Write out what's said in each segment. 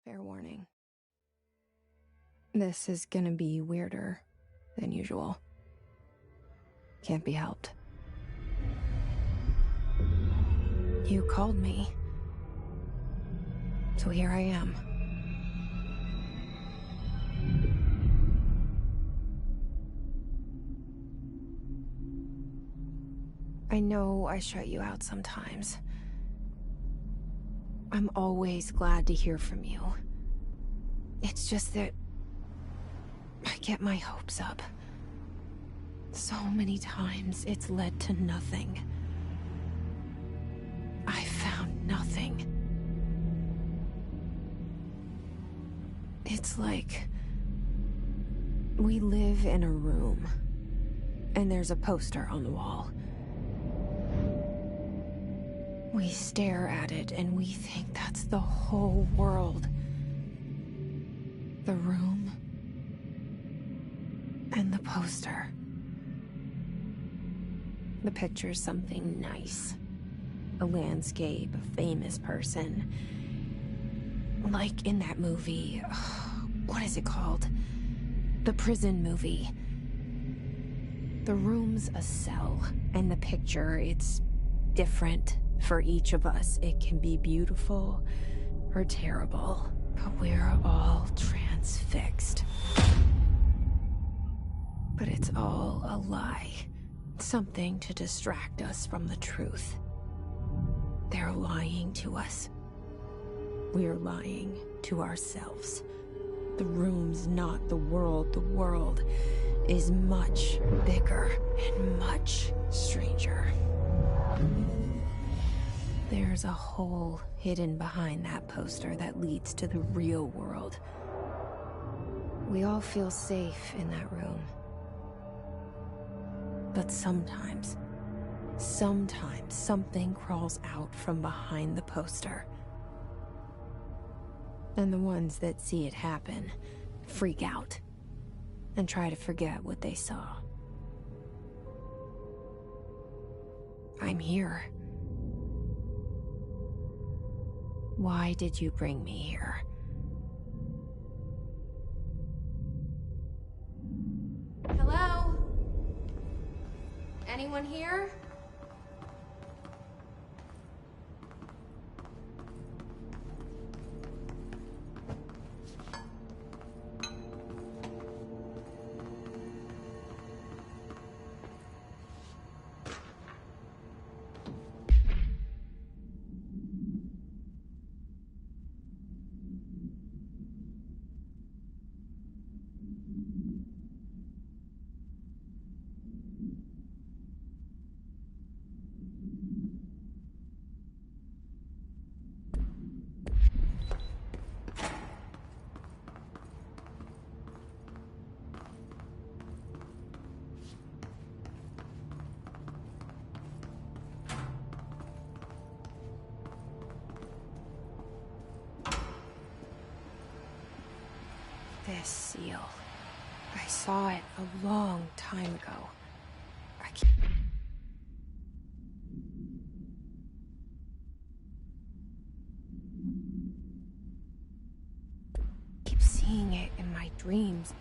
Fair warning. This is gonna be weirder than usual. Can't be helped. You called me. So here I am. I know I shut you out sometimes. I'm always glad to hear from you. It's just that I get my hopes up. So many times it's led to nothing. I found nothing. It's like we live in a room, and there's a poster on the wall. We stare at it and we think that's the whole world. The room and the poster. The picture's something nice. A landscape, a famous person. Like in that movie, what is it called? The prison movie. The room's a cell, and the picture, it's different. For each of us, it can be beautiful or terrible, but we're all transfixed. But it's all a lie. Something to distract us from the truth. They're lying to us. We're lying to ourselves. The room's not the world. The world is much bigger and much stranger. There's a hole hidden behind that poster that leads to the real world. We all feel safe in that room. But sometimes something crawls out from behind the poster. And the ones that see it happen freak out and try to forget what they saw. I'm here. Why did you bring me here? Hello? Anyone here? This seal. I saw it a long time ago. I keep seeing it in my dreams.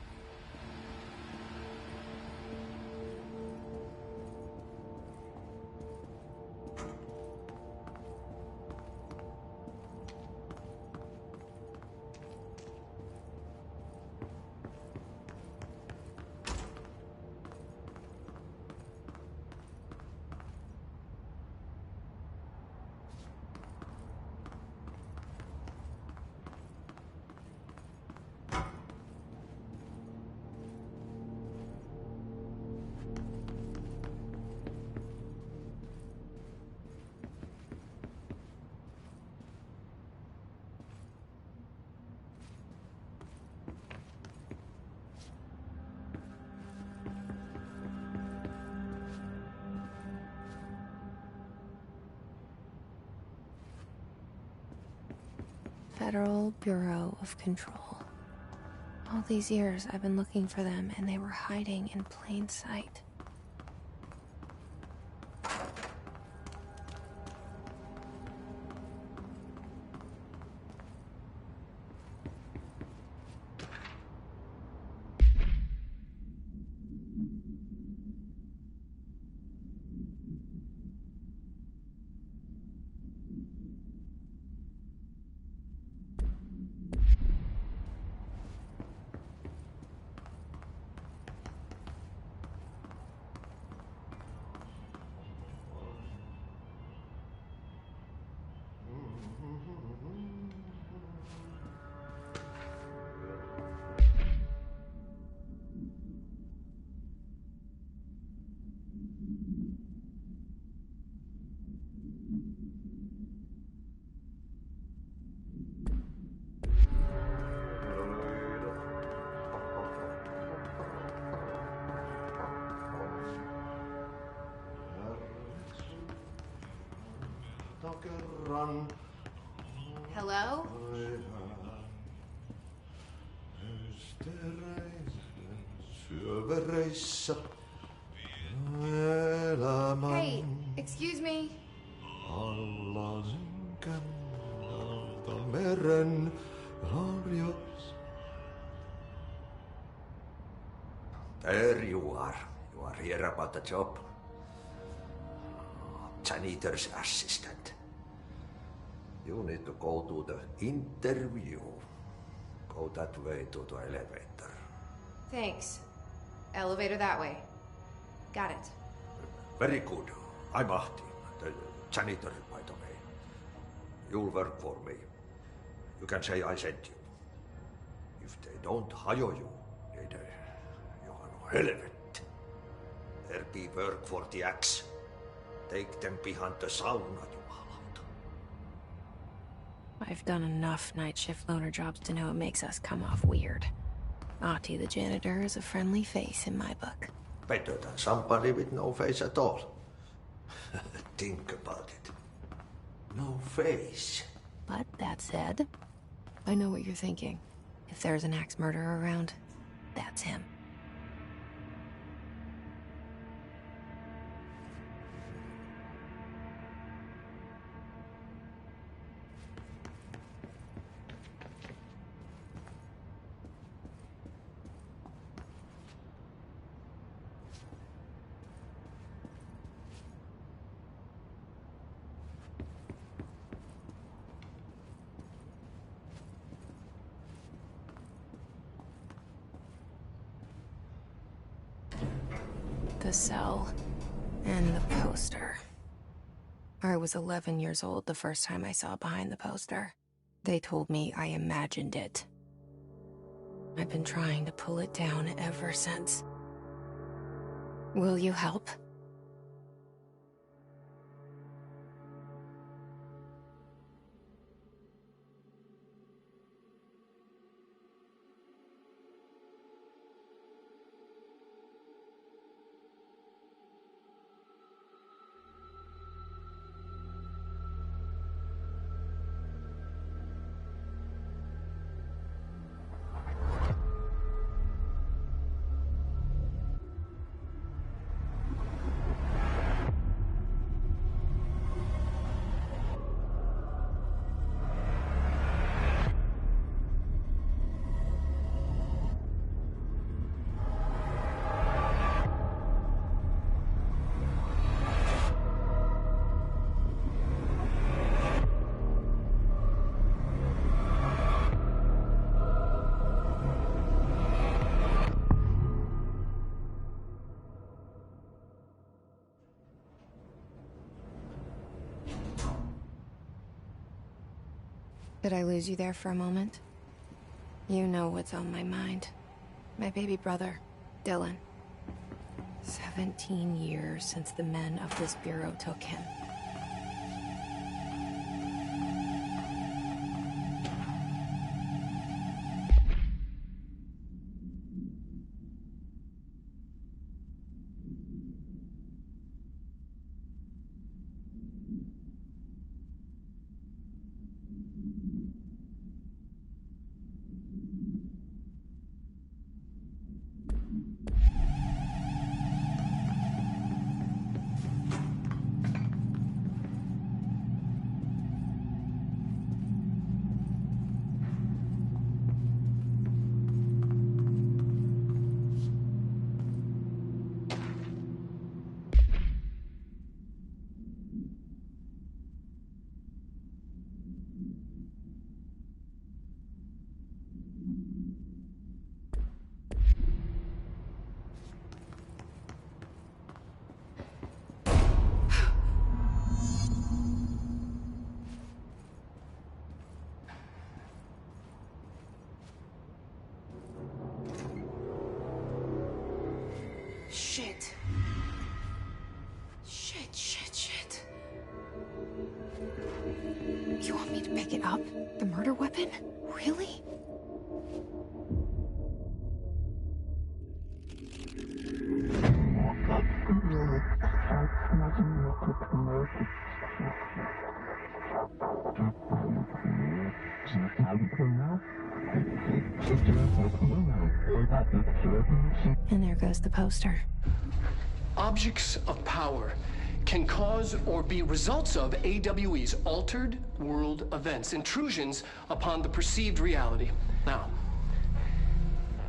Federal Bureau of Control. All these years I've been looking for them, and they were hiding in plain sight. Hello? Hey, excuse me. There you are. You are here about the job. Janitor's assistant. You need to go to the interview. Go that way to the elevator. Thanks. Elevator that way. Got it. Very good. I'm Ahti, the janitor, by the way. You'll work for me. You can say I sent you. If they don't hire you, you are no helmet. There be work for the axe. Take them behind the sauna, jumalauta. I've done enough night shift loner jobs to know it makes us come off weird. Ahti the janitor is a friendly face in my book. Better than somebody with no face at all. Think about it. No face. But that said, I know what you're thinking. If there's an axe murderer around, that's him. The cell and the poster. I was 11 years old the first time I saw behind the poster. They told me I imagined it. I've been trying to pull it down ever since. Will you help? Did I lose you there for a moment? You know what's on my mind. My baby brother, Dylan. 17 years since the men of this bureau took him. Really? And there goes the poster. Objects of power can cause or be results of AWE's altered world events, intrusions upon the perceived reality. Now,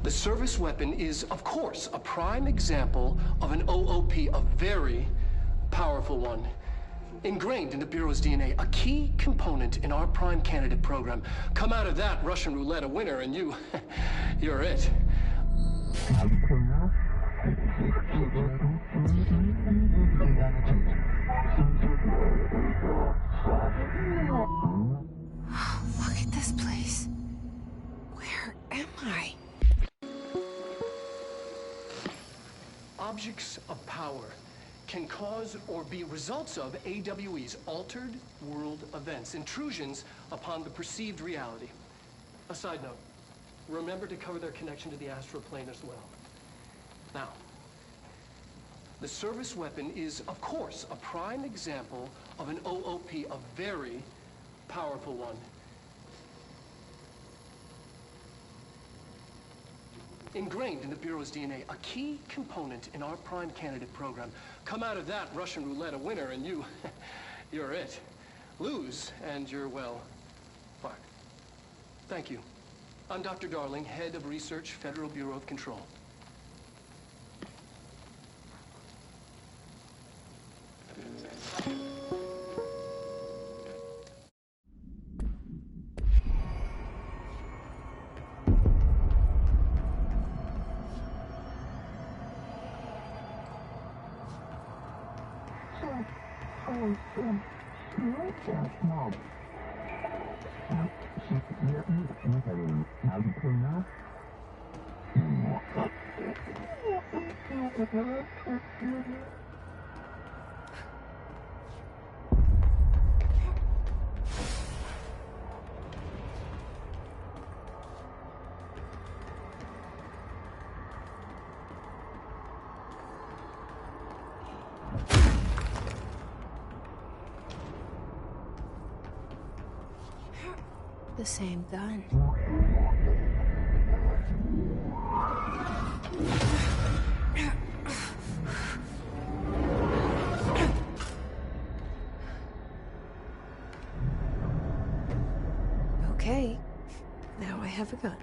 the service weapon is, of course, a prime example of an OOP, a very powerful one. Ingrained in the Bureau's DNA, a key component in our prime candidate program. Come out of that Russian roulette a winner, and you're it. Look at this place. Where am I? Objects of power can cause or be results of AWE's altered world events, intrusions upon the perceived reality. A side note, remember to cover their connection to the astral plane as well. Now, the service weapon is, of course, a prime example of an OOP, a very powerful one. Ingrained in the Bureau's DNA, a key component in our prime candidate program. Come out of that Russian roulette a winner, and you're it. Lose, and you're, well, fucked. Thank you. I'm Dr. Darling, Head of Research, Federal Bureau of Control. The same gun. Okay, now I have a gun.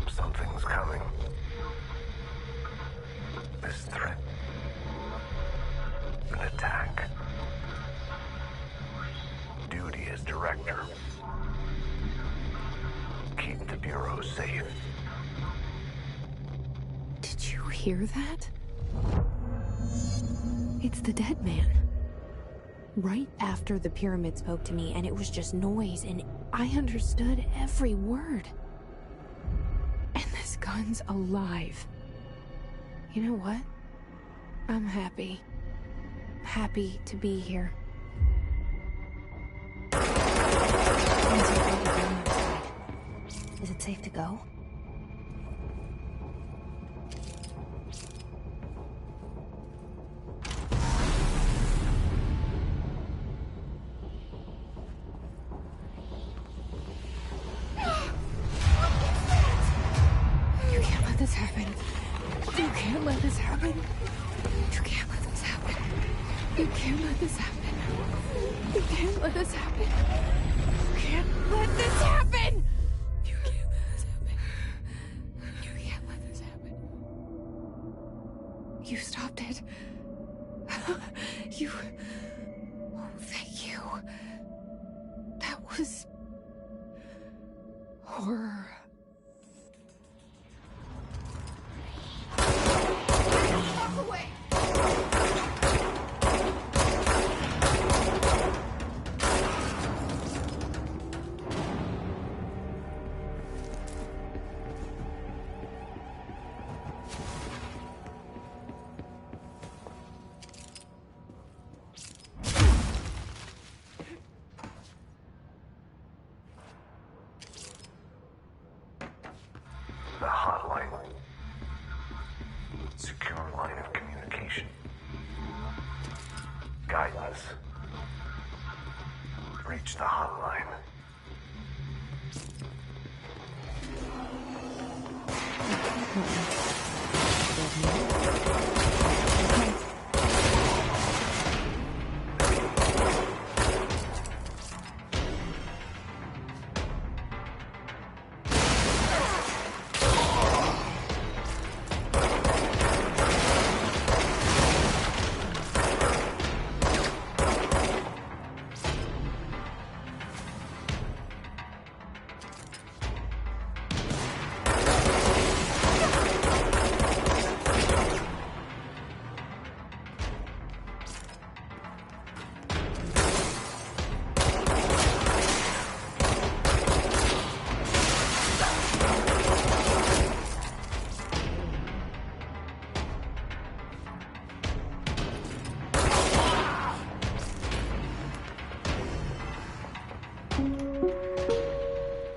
Something's coming. This threat. An attack. Duty as director. Keep the Bureau safe. Did you hear that? It's the dead man. Right after the pyramid spoke to me, and it was just noise, and I understood every word. And this gun's alive. You know what? I'm happy. Happy to be here. Is it safe to go? You can't let this happen. You can't let this happen. You can't let this happen. You can't let this happen. You can't let this happen. You can't let this happen. You can't let this happen. You can't let this happen. You stopped it. You... Oh, thank you. That was... horror. Walk away! The hotline. Secure line of communication. Guidance. Reach the hotline.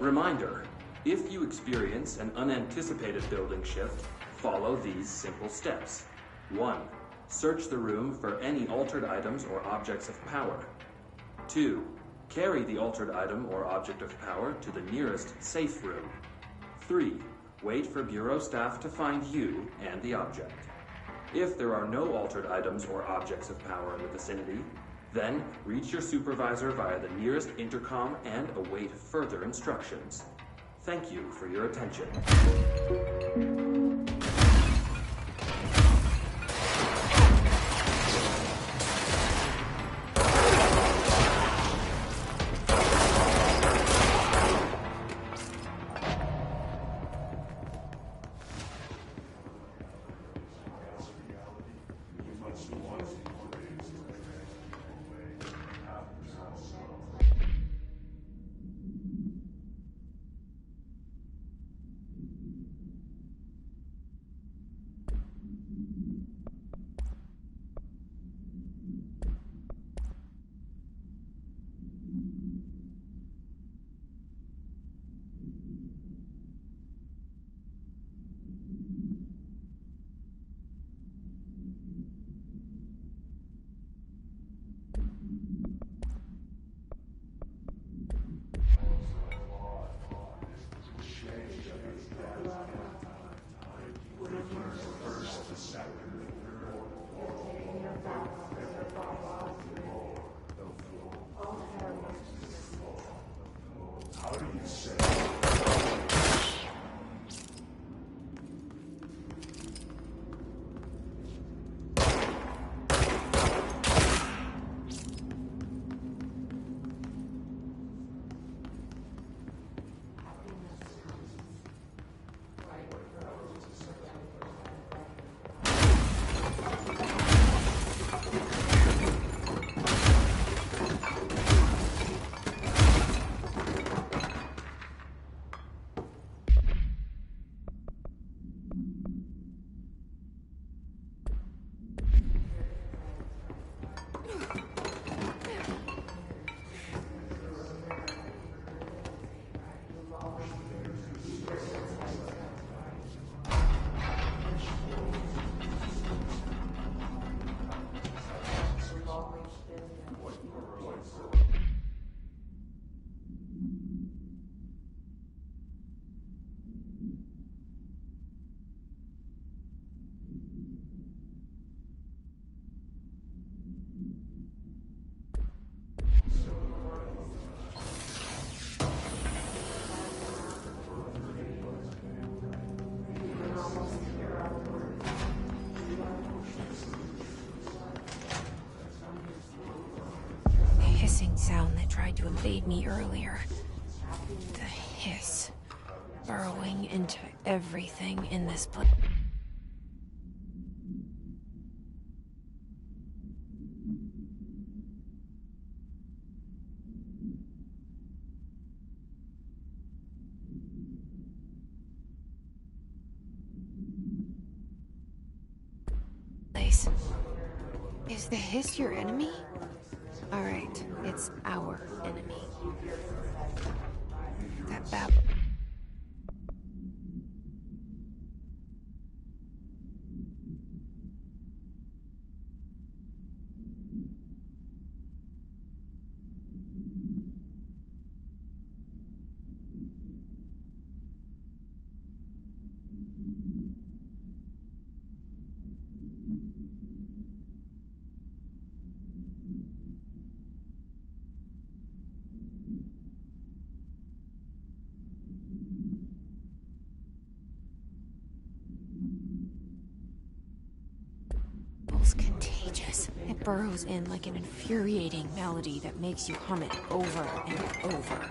Reminder, if you experience an unanticipated building shift, follow these simple steps. 1. Search the room for any altered items or objects of power. 2. Carry the altered item or object of power to the nearest safe room. 3. Wait for Bureau staff to find you and the object. If there are no altered items or objects of power in the vicinity, then reach your supervisor via the nearest intercom and await further instructions. Thank you for your attention. tried to invade me earlier. The hiss, burrowing into everything in this place. Is the hiss your enemy? Alright, it's our enemy. That bab. Contagious. It burrows in like an infuriating melody that makes you hum it over and over.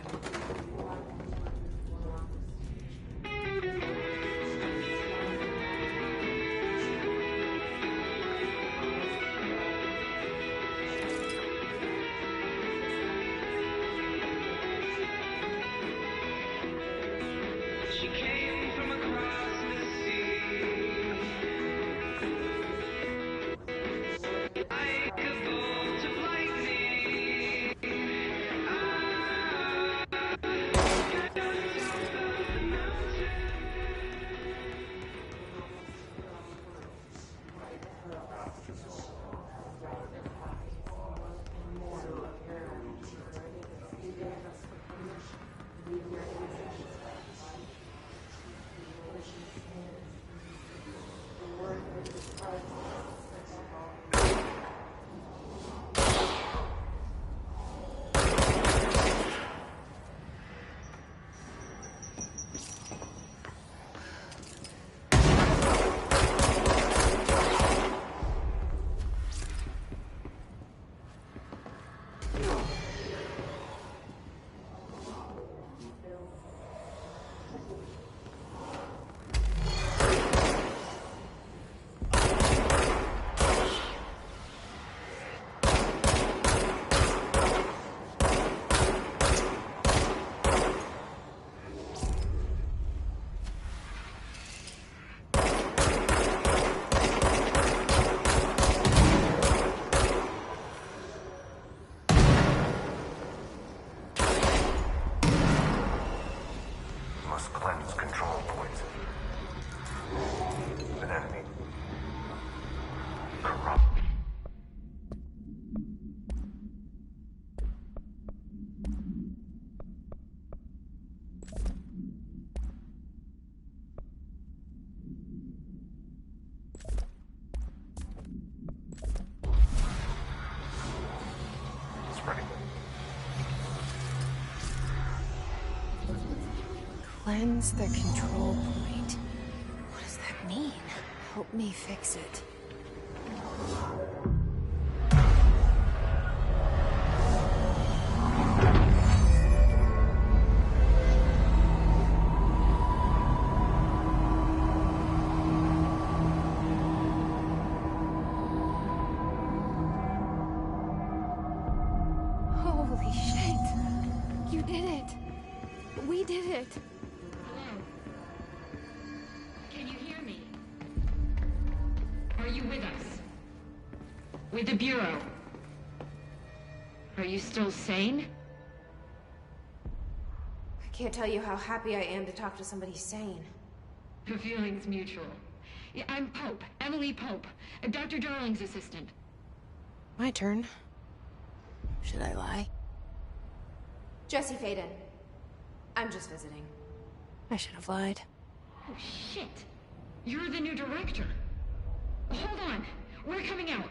Cleanse the control point. What does that mean? Help me fix it. Holy shit! You did it! We did it! Hello? Can you hear me? Are you with us? With the Bureau? Are you still sane? I can't tell you how happy I am to talk to somebody sane. The feeling's mutual. Yeah, I'm Pope, Emily Pope, Dr. Darling's assistant. My turn. Should I lie? Jesse Faden. I'm just visiting. I should have lied. Oh, shit. You're the new director. Hold on. We're coming out.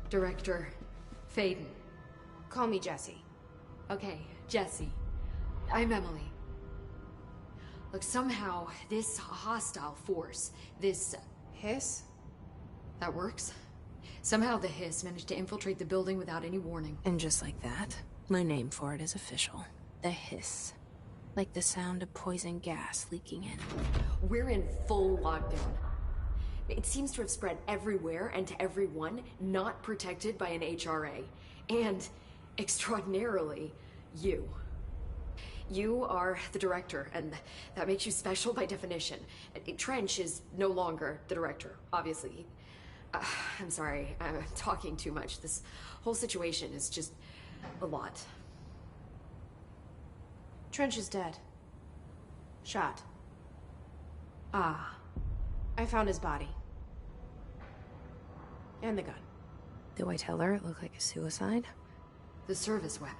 Director Faden. Call me Jesse. Okay, Jesse. I'm Emily. Look, somehow, this hostile force, this... Hiss? That works. Somehow the hiss managed to infiltrate the building without any warning. And just like that, my name for it is official. The hiss. Like the sound of poison gas leaking in. We're in full lockdown. It seems to have spread everywhere and to everyone not protected by an HRA. And, extraordinarily, you. You are the director, and that makes you special by definition. Trench is no longer the director, obviously. I'm sorry, I'm talking too much. This whole situation is just a lot. Trench is dead. Shot. Ah. I found his body. And the gun. Do I tell her it looked like a suicide? The service weapon.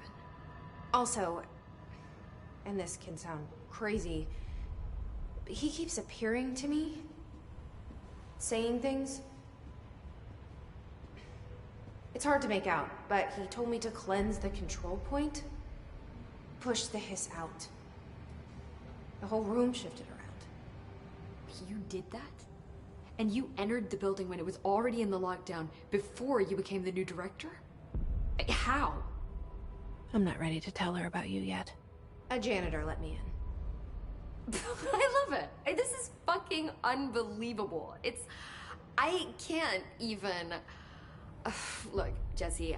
Also, and this can sound crazy, but he keeps appearing to me. Saying things. It's hard to make out, but he told me to cleanse the control point. Push the hiss out. The whole room shifted around. You did that? And you entered the building when it was already in the lockdown before you became the new director? How? I'm not ready to tell her about you yet. A janitor let me in. I love it. This is fucking unbelievable. I can't even... Look, Jesse,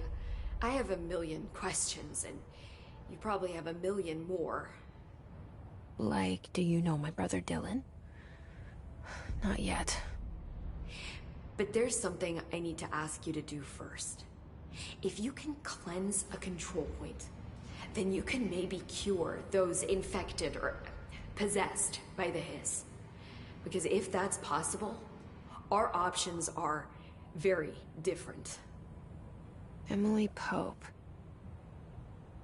I have a million questions, and you probably have a million more. Like, do you know my brother Dylan? Not yet. But there's something I need to ask you to do first. If you can cleanse a control point, then you can maybe cure those infected or possessed by the hiss. Because if that's possible, our options are very different. Emily Pope.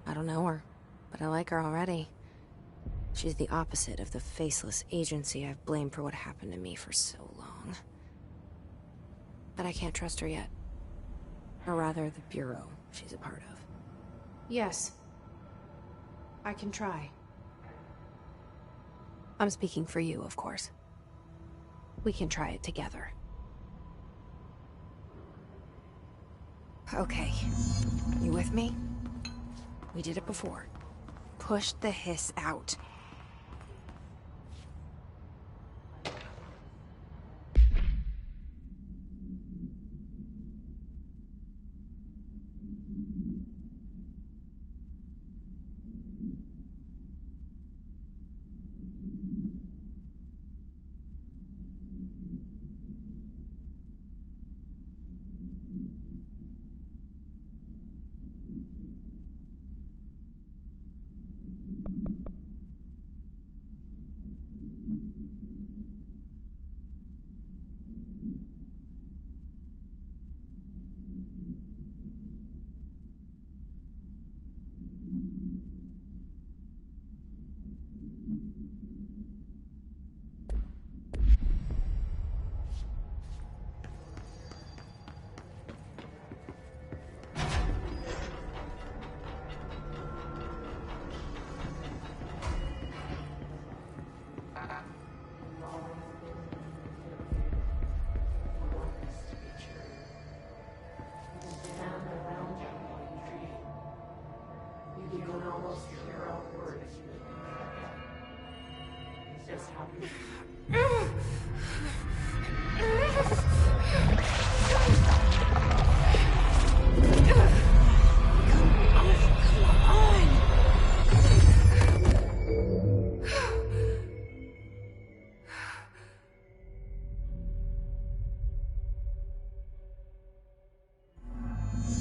I don't know her, but I like her already. She's the opposite of the faceless agency I've blamed for what happened to me for so long. But I can't trust her yet. Or rather, the bureau she's a part of. Yes. I can try. I'm speaking for you, of course. We can try it together. Okay. You with me? We did it before. Push the hiss out.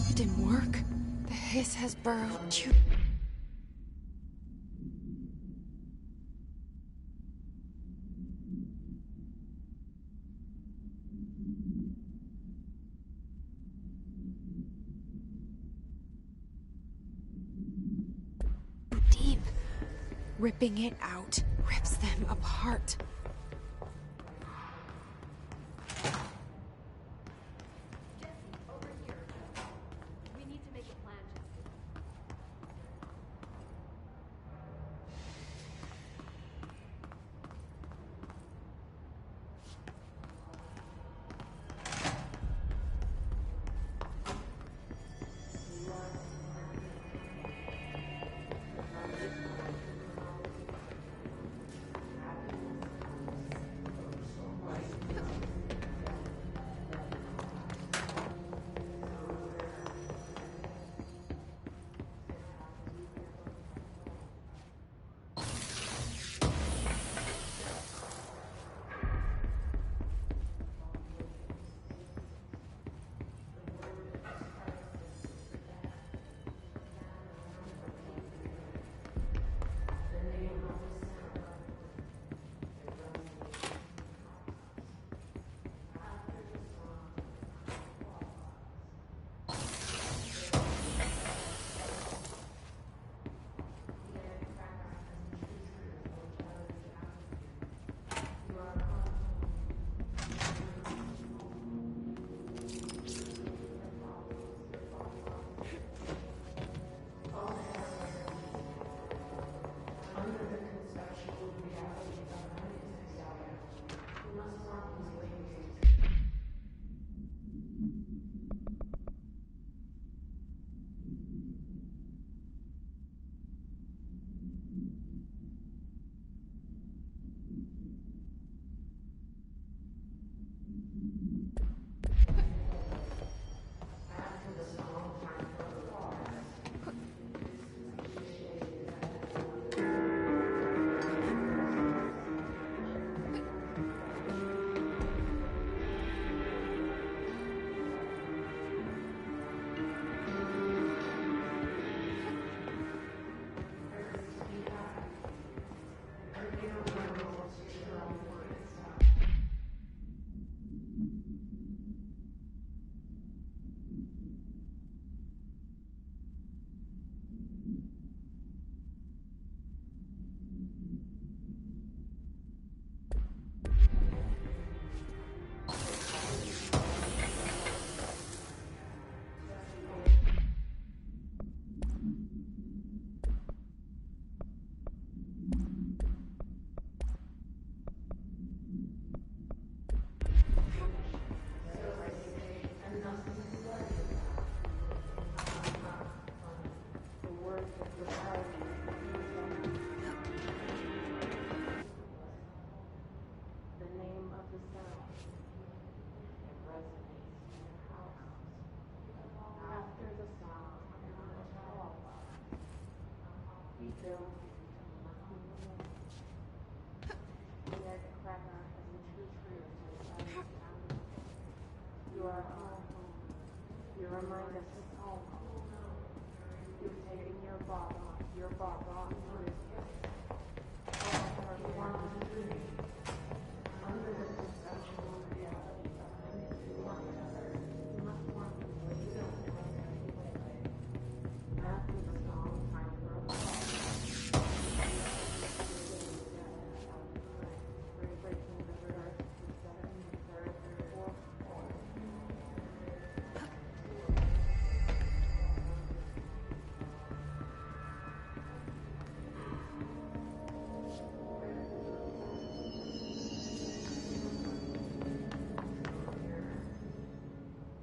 It didn't work. The hiss has burrowed you. Deep. Ripping it out rips them apart.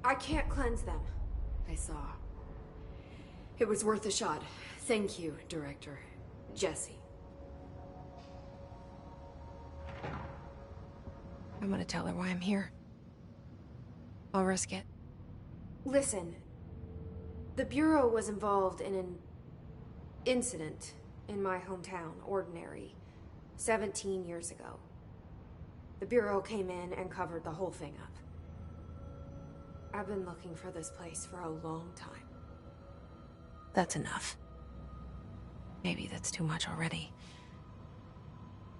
I can't cleanse them. I saw. It was worth a shot. Thank you, Director. Jesse. I'm gonna tell her why I'm here. I'll risk it. Listen, the Bureau was involved in an incident in my hometown, Ordinary, 17 years ago. The Bureau came in and covered the whole thing up. I've been looking for this place for a long time. That's enough. Maybe that's too much already.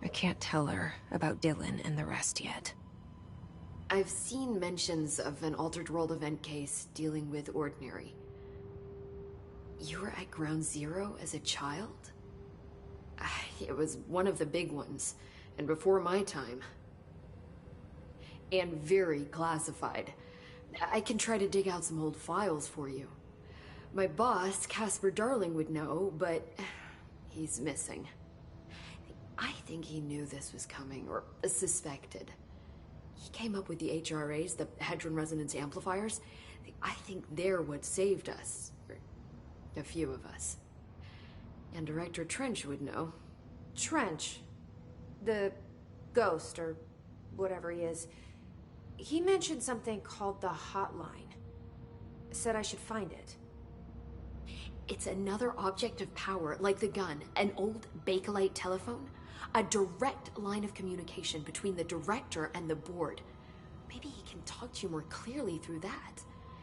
I can't tell her about Dylan and the rest yet. I've seen mentions of an Altered World event case dealing with Ordinary. You were at Ground Zero as a child? It was one of the big ones, and before my time. And very classified. I can try to dig out some old files for you. My boss, Casper Darling, would know, but he's missing. I think he knew this was coming, or suspected. He came up with the HRAs, the Hadron Resonance Amplifiers. I think they're what saved us. Or a few of us. And Director Trench would know. Trench? The ghost, or whatever he is. He mentioned something called the Hotline. Said I should find it. It's another object of power, like the gun, an old Bakelite telephone. A direct line of communication between the director and the board. Maybe he can talk to you more clearly through that.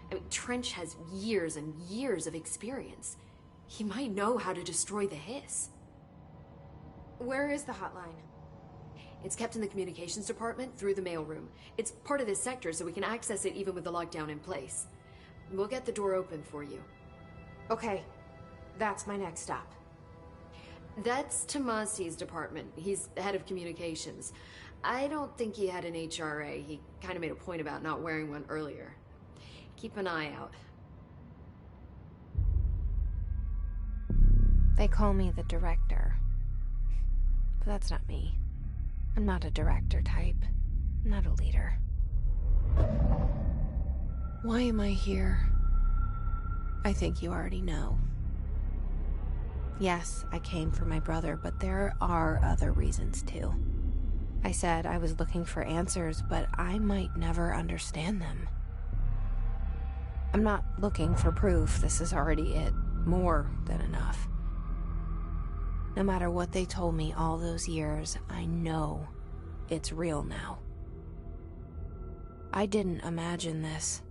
I mean, Trench has years and years of experience. He might know how to destroy the hiss. Where is the hotline? It's kept in the communications department through the mailroom. It's part of this sector, so we can access it even with the lockdown in place. We'll get the door open for you. Okay, that's my next stop. That's Tomasi's department. He's the head of communications. I don't think he had an HRA. He kind of made a point about not wearing one earlier. Keep an eye out. They call me the director. But that's not me. I'm not a director type. I'm not a leader. Why am I here? I think you already know. Yes, I came for my brother, but there are other reasons too. I said I was looking for answers, but I might never understand them. I'm not looking for proof. This is already it. More than enough. No matter what they told me all those years, I know it's real now. I didn't imagine this.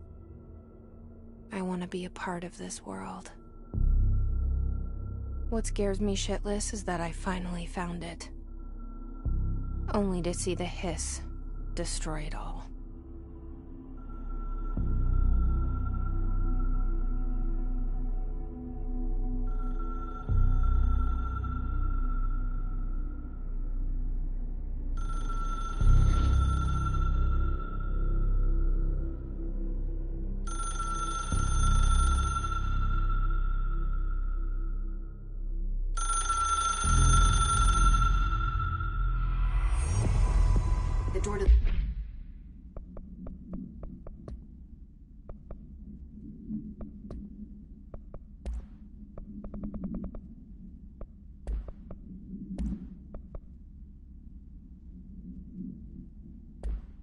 I want to be a part of this world. What scares me shitless is that I finally found it. Only to see the hiss destroy it all. The door to...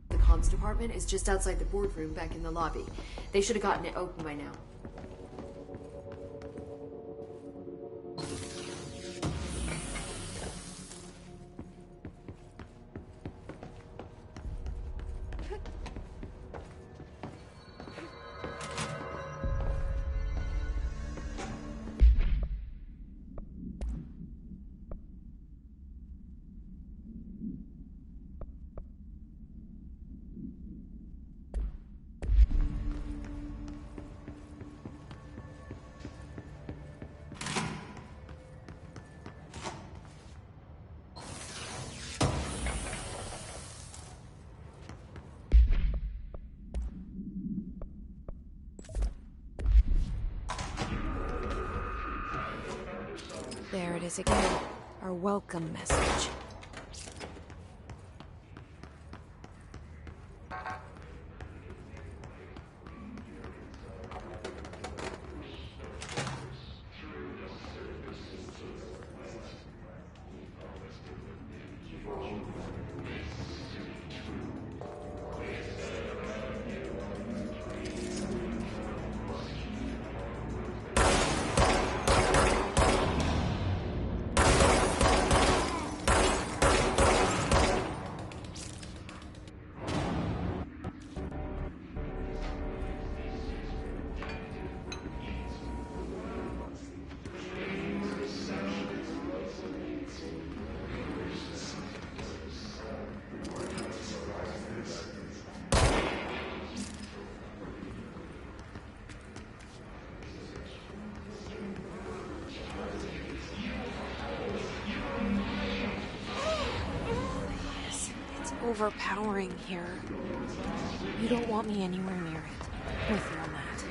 The comms department is just outside the boardroom back in the lobby. They should have gotten it open by now. There it is again. Our welcome message. Overpowering here. You don't want me anywhere near it. With you on that.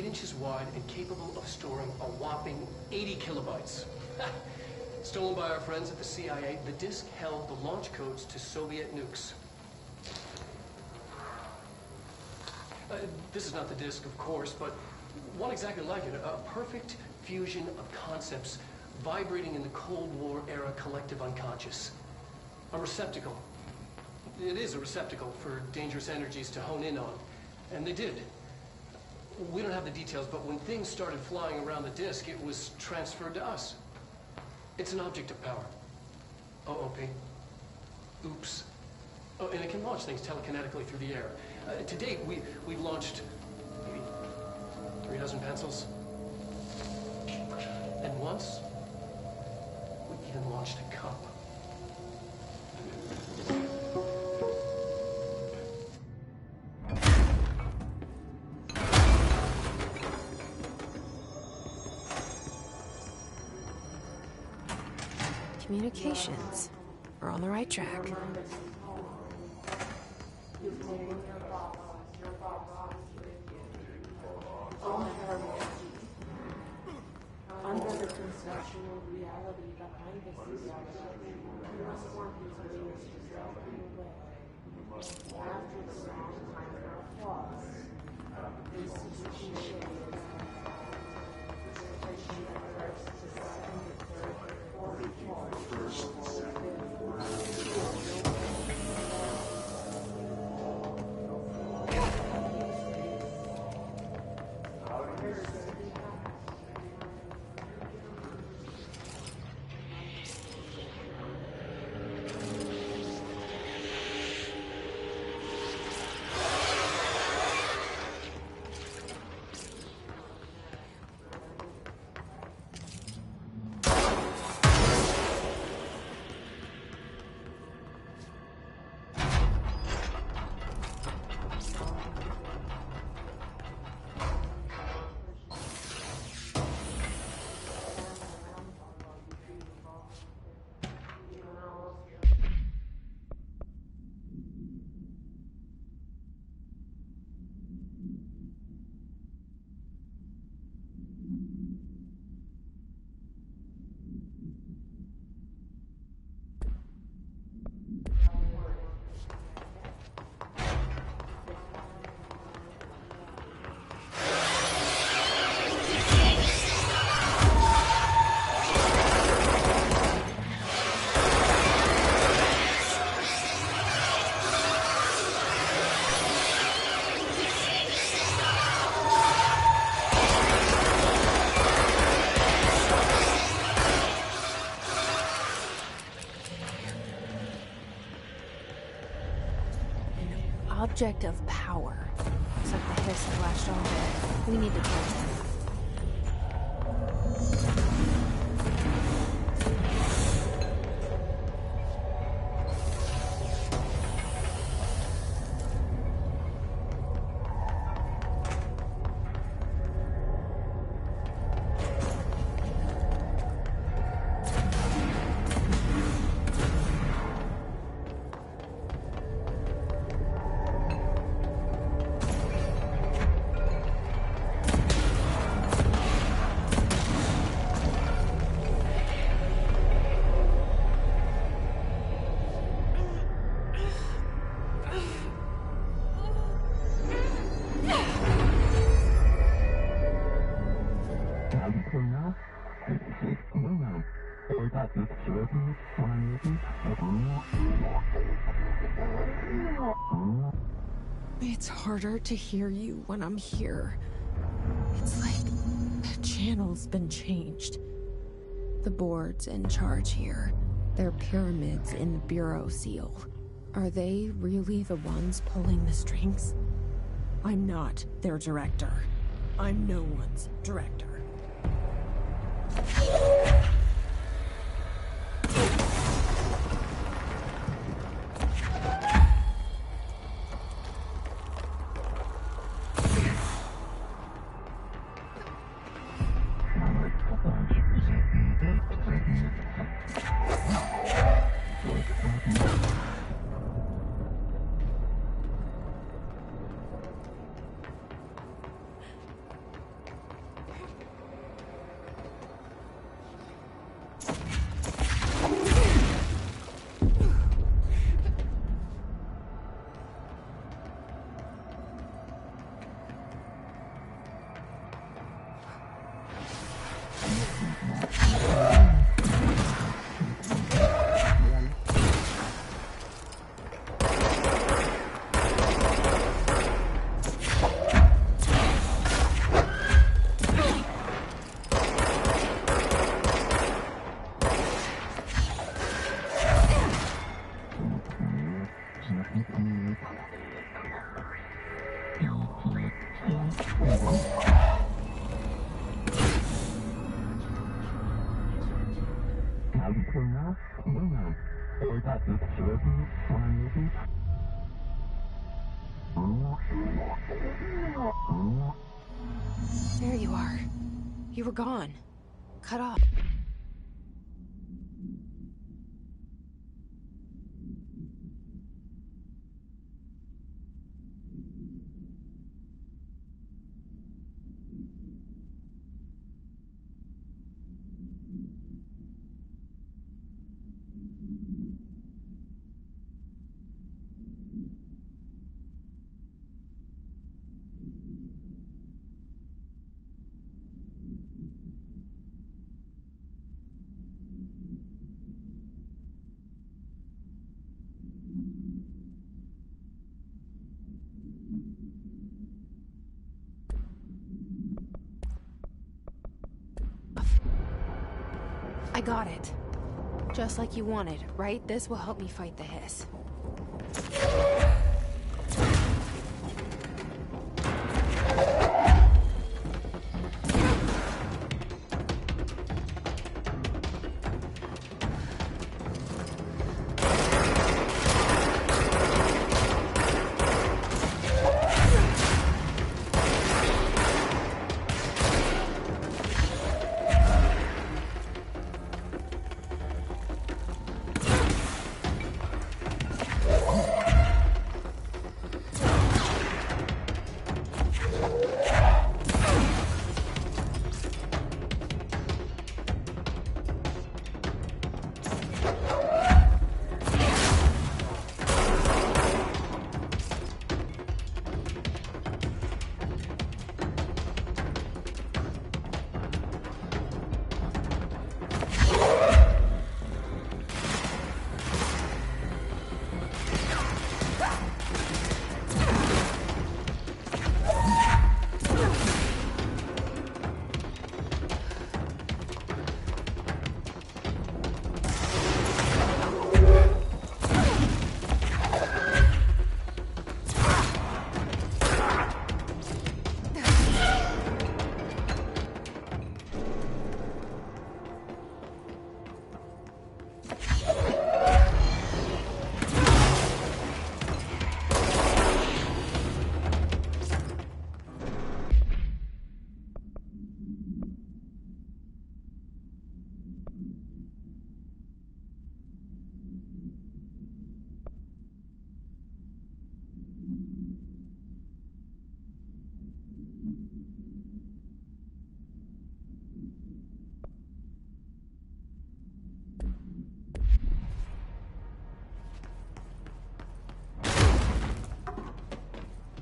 8 inches wide and capable of storing a whopping 80 kilobytes. Stolen by our friends at the CIA, the disk held the launch codes to Soviet nukes. This is not the disk, of course, but one exactly like it. A perfect fusion of concepts vibrating in the Cold War era collective unconscious. A receptacle. It is a receptacle for dangerous energies to hone in on. And they did. We don't have the details, but when things started flying around the disk, it was transferred to us. It's an object of power. OOP. Oops. Oh, and it can launch things telekinetically through the air. To date, we've launched maybe 3 dozen pencils. And once, we even launched a cup. Communications. We're on the right track. Under the conceptual reality behind this reality, you must want these ways to self away. After the long time of applause, this is the cliche pushing the first to second, third, fourth floor. Object of power. Looks like the hiss has latched on to it. We need to catch them. It's harder to hear you when I'm here. It's like the channel's been changed. The board's in charge here. They're pyramids in the Bureau seal. Are they really the ones pulling the strings? I'm not their director. I'm no one's director. There you are. You were gone. Cut off. I got it. Just like you wanted, right? This will help me fight the hiss.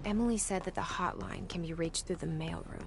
Emily said that the hotline can be reached through the mailroom.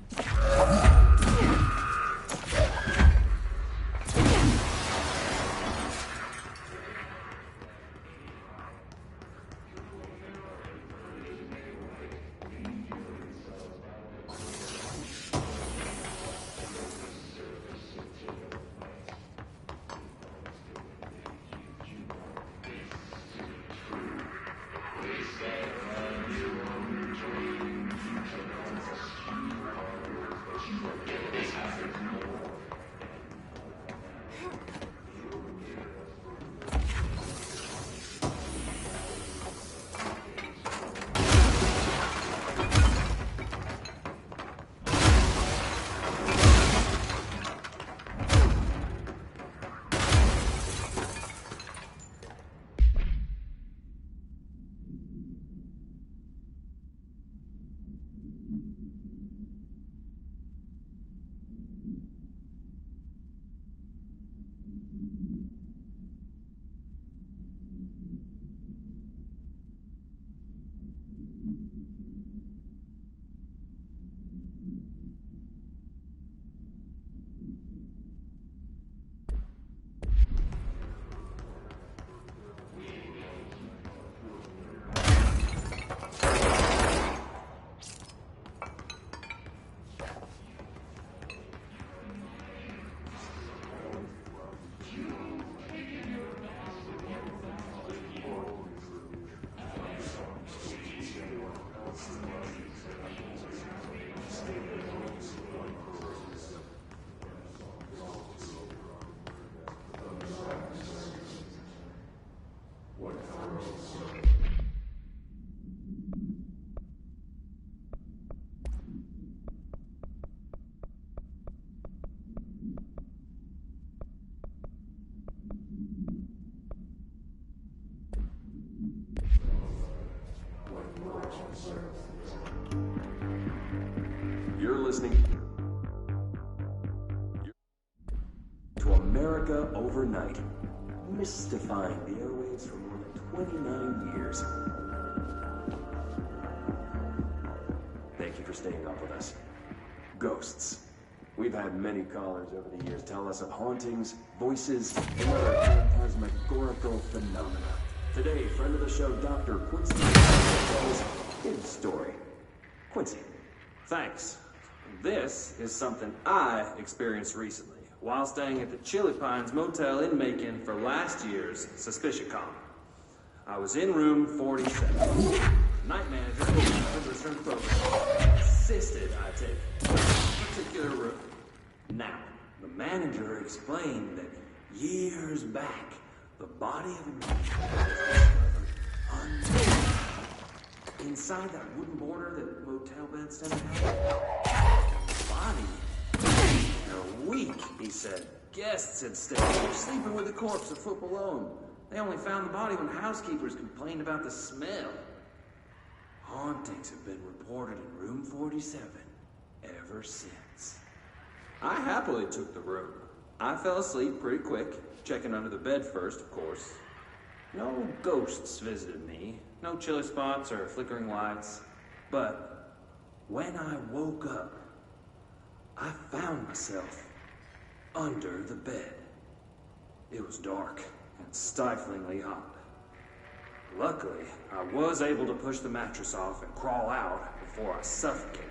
listening to America Overnight, mystifying the airwaves for more than 29 years. Thank you for staying up with us. Ghosts. We've had many callers over the years tell us of hauntings, voices, and other phantasmagorical phenomena. Today, friend of the show, Dr. Quincy, tells his story. Quincy, thanks. This is something I experienced recently while staying at the Chili Pines Motel in Macon for last year's SuspiciaCon. I was in room 47. Night manager of the visitor program insisted I take this particular room. Now, the manager explained that years back, the body of a man was discovered inside that wooden border that motel beds tend to have. The body in a week, he said. Guests had stayed there, sleeping with the corpse of foot alone. They only found the body when housekeepers complained about the smell. Hauntings have been reported in room 47 ever since. I happily took the room. I fell asleep pretty quick, checking under the bed first, of course. No ghosts visited me, no chilly spots or flickering lights. But when I woke up, I found myself under the bed. It was dark and stiflingly hot. Luckily, I was able to push the mattress off and crawl out before I suffocated.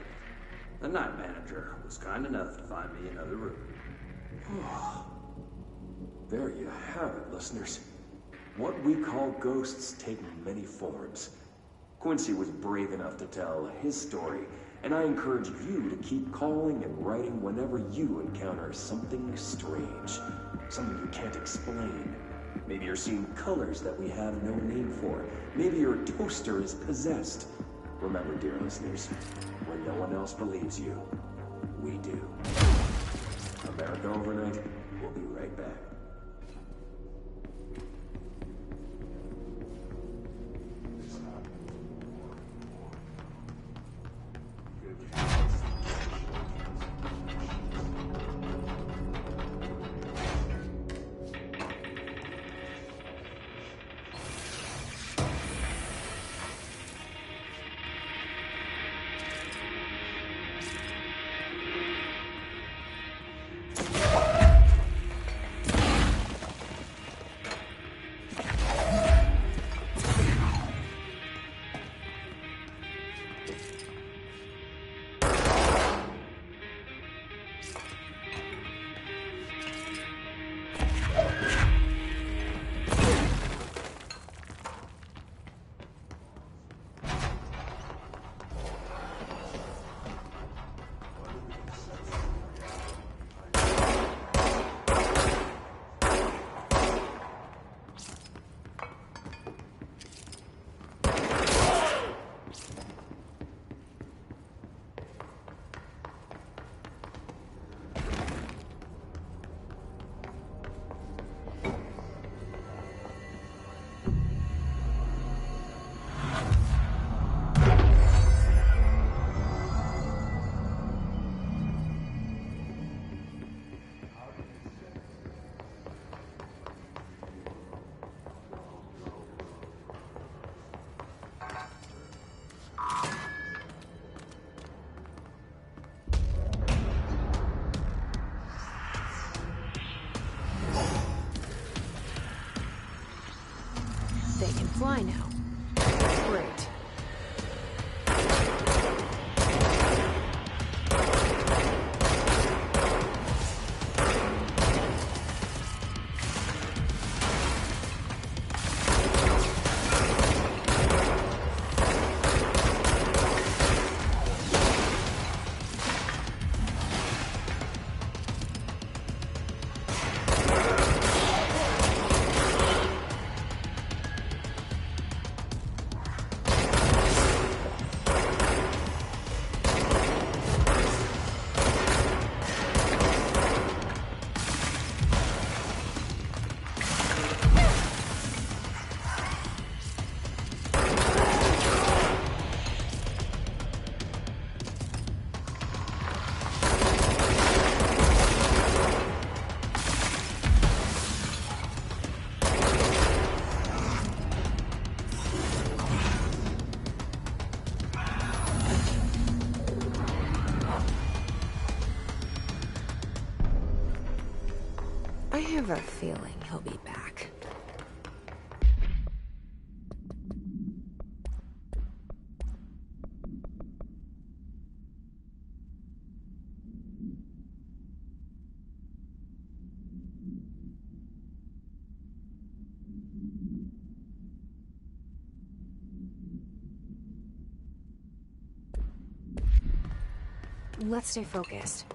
The night manager was kind enough to find me another room. There you have it, listeners. What we call ghosts take many forms. Quincy was brave enough to tell his story, and I encourage you to keep calling and writing whenever you encounter something strange, something you can't explain. Maybe you're seeing colors that we have no name for. Maybe your toaster is possessed. Remember, dear listeners, when no one else believes you, we do. America Overnight, we'll be right back. They can fly now. Great. I have a feeling he'll be back. Let's stay focused.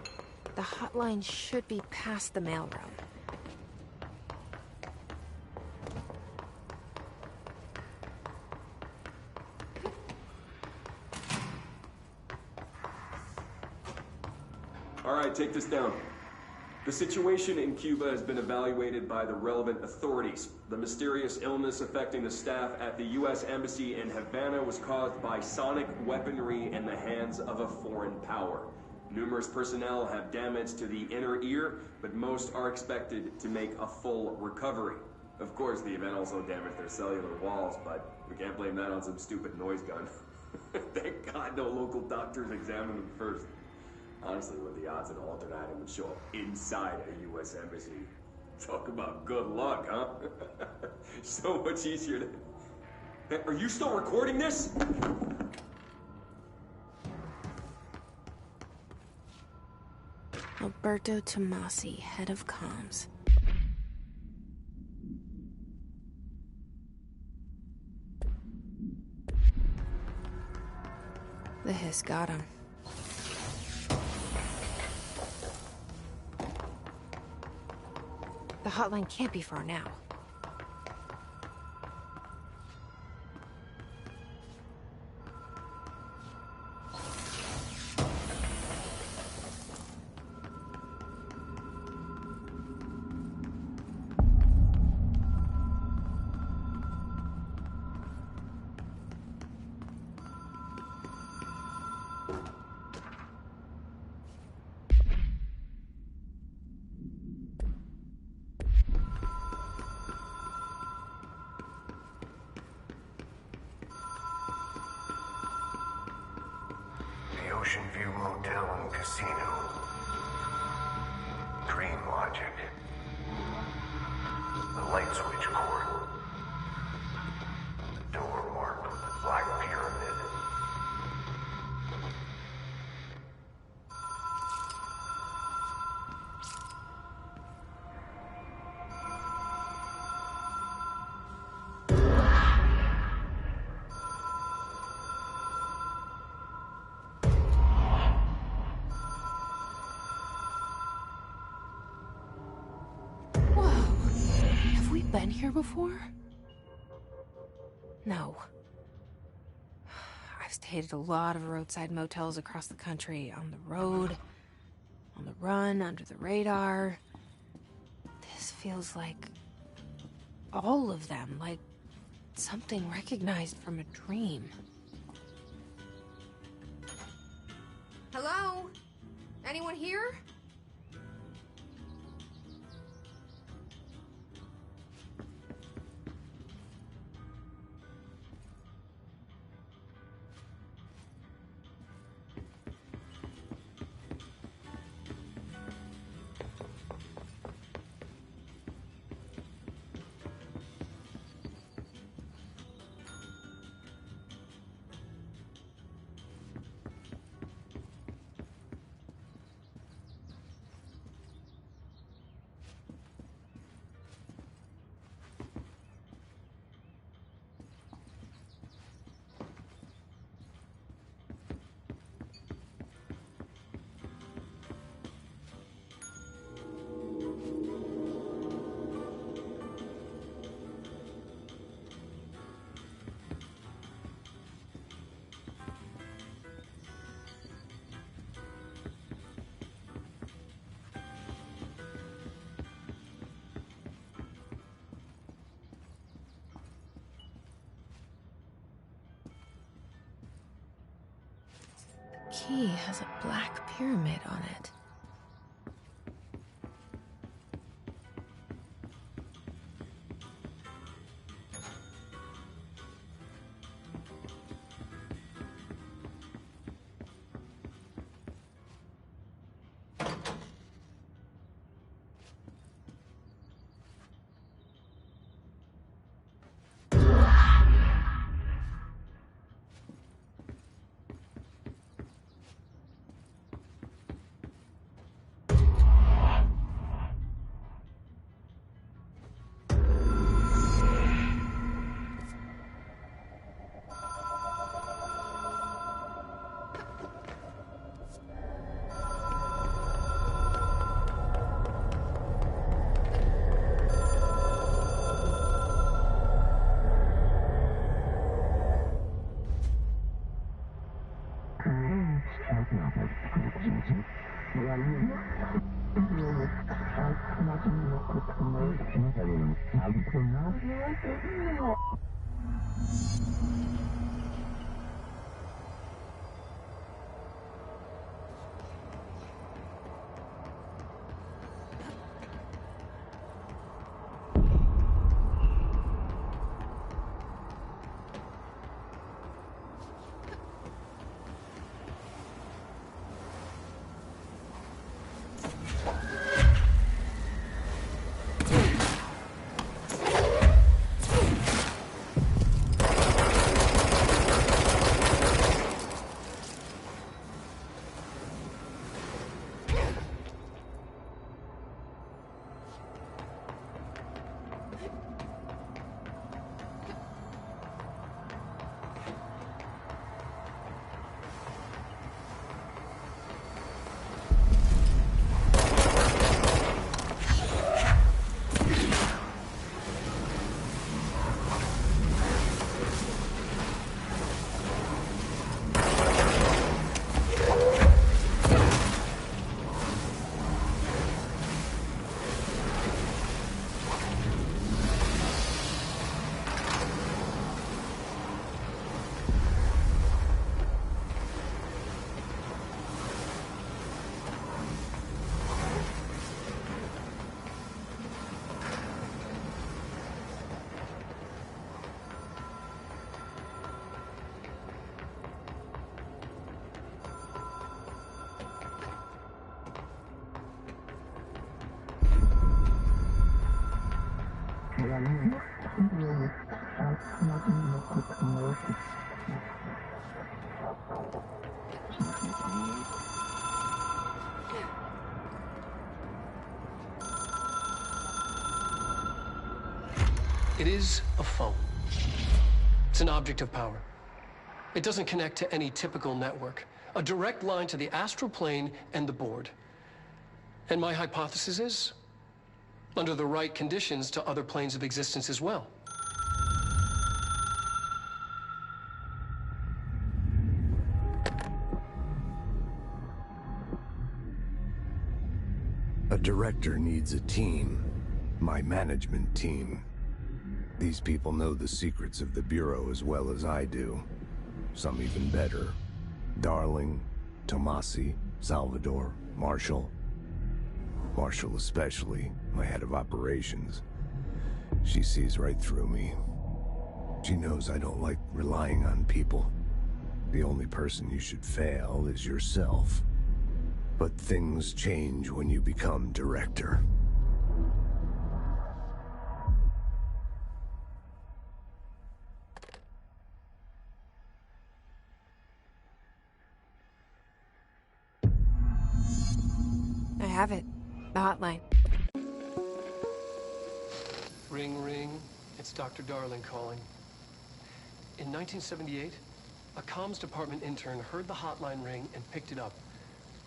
The hotline should be past the mailroom. All right, take this down. The situation in Cuba has been evaluated by the relevant authorities. The mysterious illness affecting the staff at the U.S. Embassy in Havana was caused by sonic weaponry in the hands of a foreign power. Numerous personnel have damage to the inner ear, but most are expected to make a full recovery. Of course, the event also damaged their cellular walls, but we can't blame that on some stupid noise gun. Thank God no local doctors examined them first. Honestly, what are the odds an altered item would show up inside a U.S. embassy? Talk about good luck, huh? So much easier to... Hey, are you still recording this? Alberto Tomasi, head of comms. The hiss got him. The hotline can't be far now. Ocean View Motel and Casino. Dream Logic. The light switch cord. The door marked with the Black Pyramid. Been here before? No. I've stayed at a lot of roadside motels across the country, on the road, on the run, under the radar. This feels like all of them, like something recognized from a dream. Hello? Anyone here? Key has a black pyramid on it. It is a phone. It's an object of power. It doesn't connect to any typical network. A direct line to the astral plane and the board. And my hypothesis is, under the right conditions, to other planes of existence as well. A director needs a team. My management team. These people know the secrets of the Bureau as well as I do. Some even better. Darling, Tomasi, Salvador, Marshall. Marshall especially, my head of operations. She sees right through me. She knows I don't like relying on people. The only person you should fail is yourself. But things change when you become director. I have it. The hotline. Ring, ring. It's Dr. Darling calling. In 1978, a comms department intern heard the hotline ring and picked it up,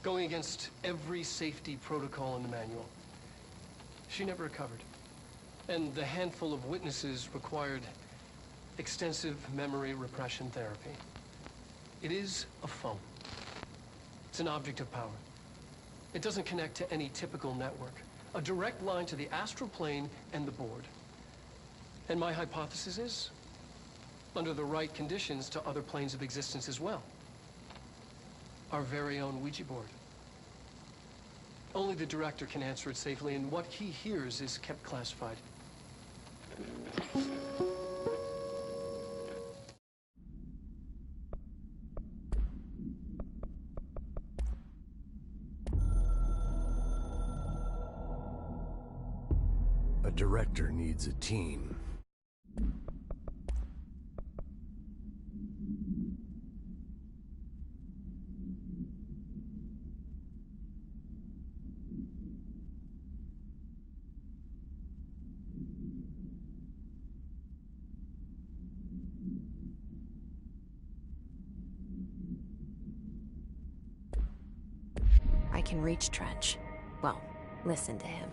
going against every safety protocol in the manual. She never recovered. And the handful of witnesses required extensive memory repression therapy. It is a phone. It's an object of power. It doesn't connect to any typical network. A direct line to the astral plane and the board. And my hypothesis is, under the right conditions, to other planes of existence as well. Our very own Ouija board. Only the director can answer it safely, and what he hears is kept classified. A director needs a team. I can reach Trench. Well, listen to him.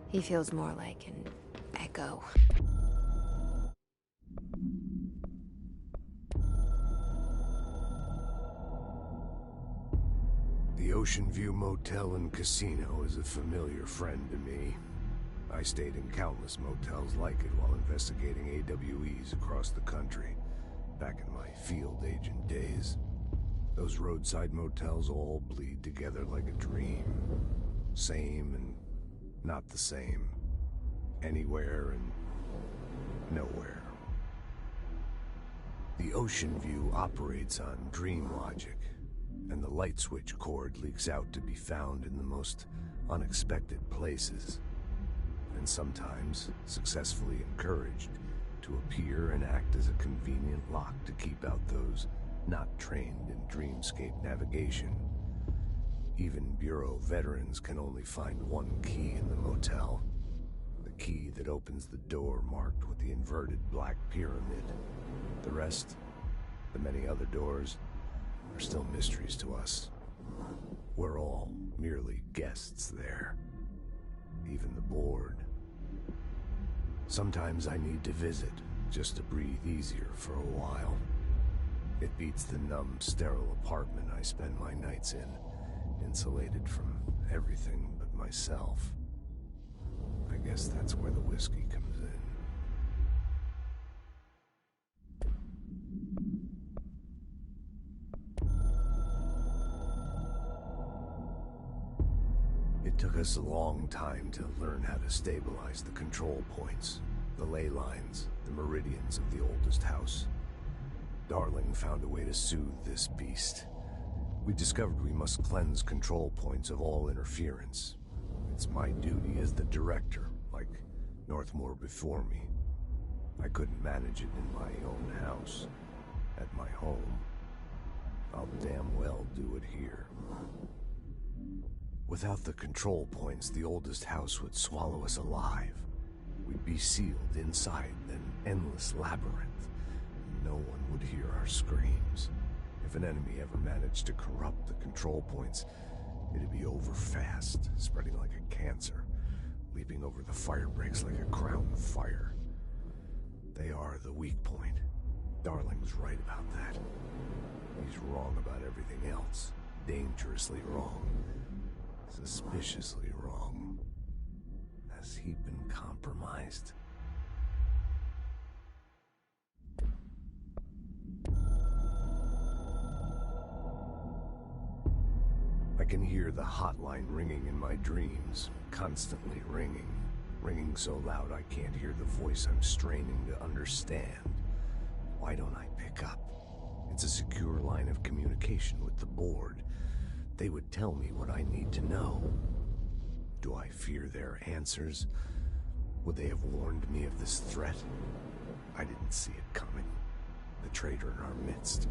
He feels more like an echo. The The Ocean View Motel and Casino is a familiar friend to me. I stayed in countless motels like it while investigating AWEs across the country, back in my field agent days. Those roadside motels all bleed together like a dream. Same and not the same. Anywhere and nowhere. The Ocean View operates on dream logic, and the light switch cord leaks out to be found in the most unexpected places, and sometimes successfully encouraged to appear and act as a convenient lock to keep out those not trained in dreamscape navigation. Even Bureau veterans can only find one key in the motel. The key that opens the door marked with the inverted black pyramid. The rest, the many other doors, are still mysteries to us. We're all merely guests there. Even the board. Sometimes I need to visit, just to breathe easier for a while. It beats the numb, sterile apartment I spend my nights in, insulated from everything but myself. I guess that's where the whiskey comes in. It took us a long time to learn how to stabilize the control points, the ley lines, the meridians of the oldest house. Darling found a way to soothe this beast. We discovered we must cleanse control points of all interference. It's my duty as the director, like Northmore before me. I couldn't manage it in my own house, at my home. I'll damn well do it here. Without the control points, the oldest house would swallow us alive. We'd be sealed inside an endless labyrinth. No one would hear our screams. If an enemy ever managed to corrupt the control points, it'd be over fast, spreading like a cancer, leaping over the fire breaks like a crown of fire. They are the weak point. Darling's right about that. He's wrong about everything else. Dangerously wrong. Suspiciously wrong. Has he been compromised? I can hear the hotline ringing in my dreams, constantly ringing. Ringing so loud I can't hear the voice I'm straining to understand. Why don't I pick up? It's a secure line of communication with the board. They would tell me what I need to know. Do I fear their answers? Would they have warned me of this threat? I didn't see it coming. The traitor in our midst.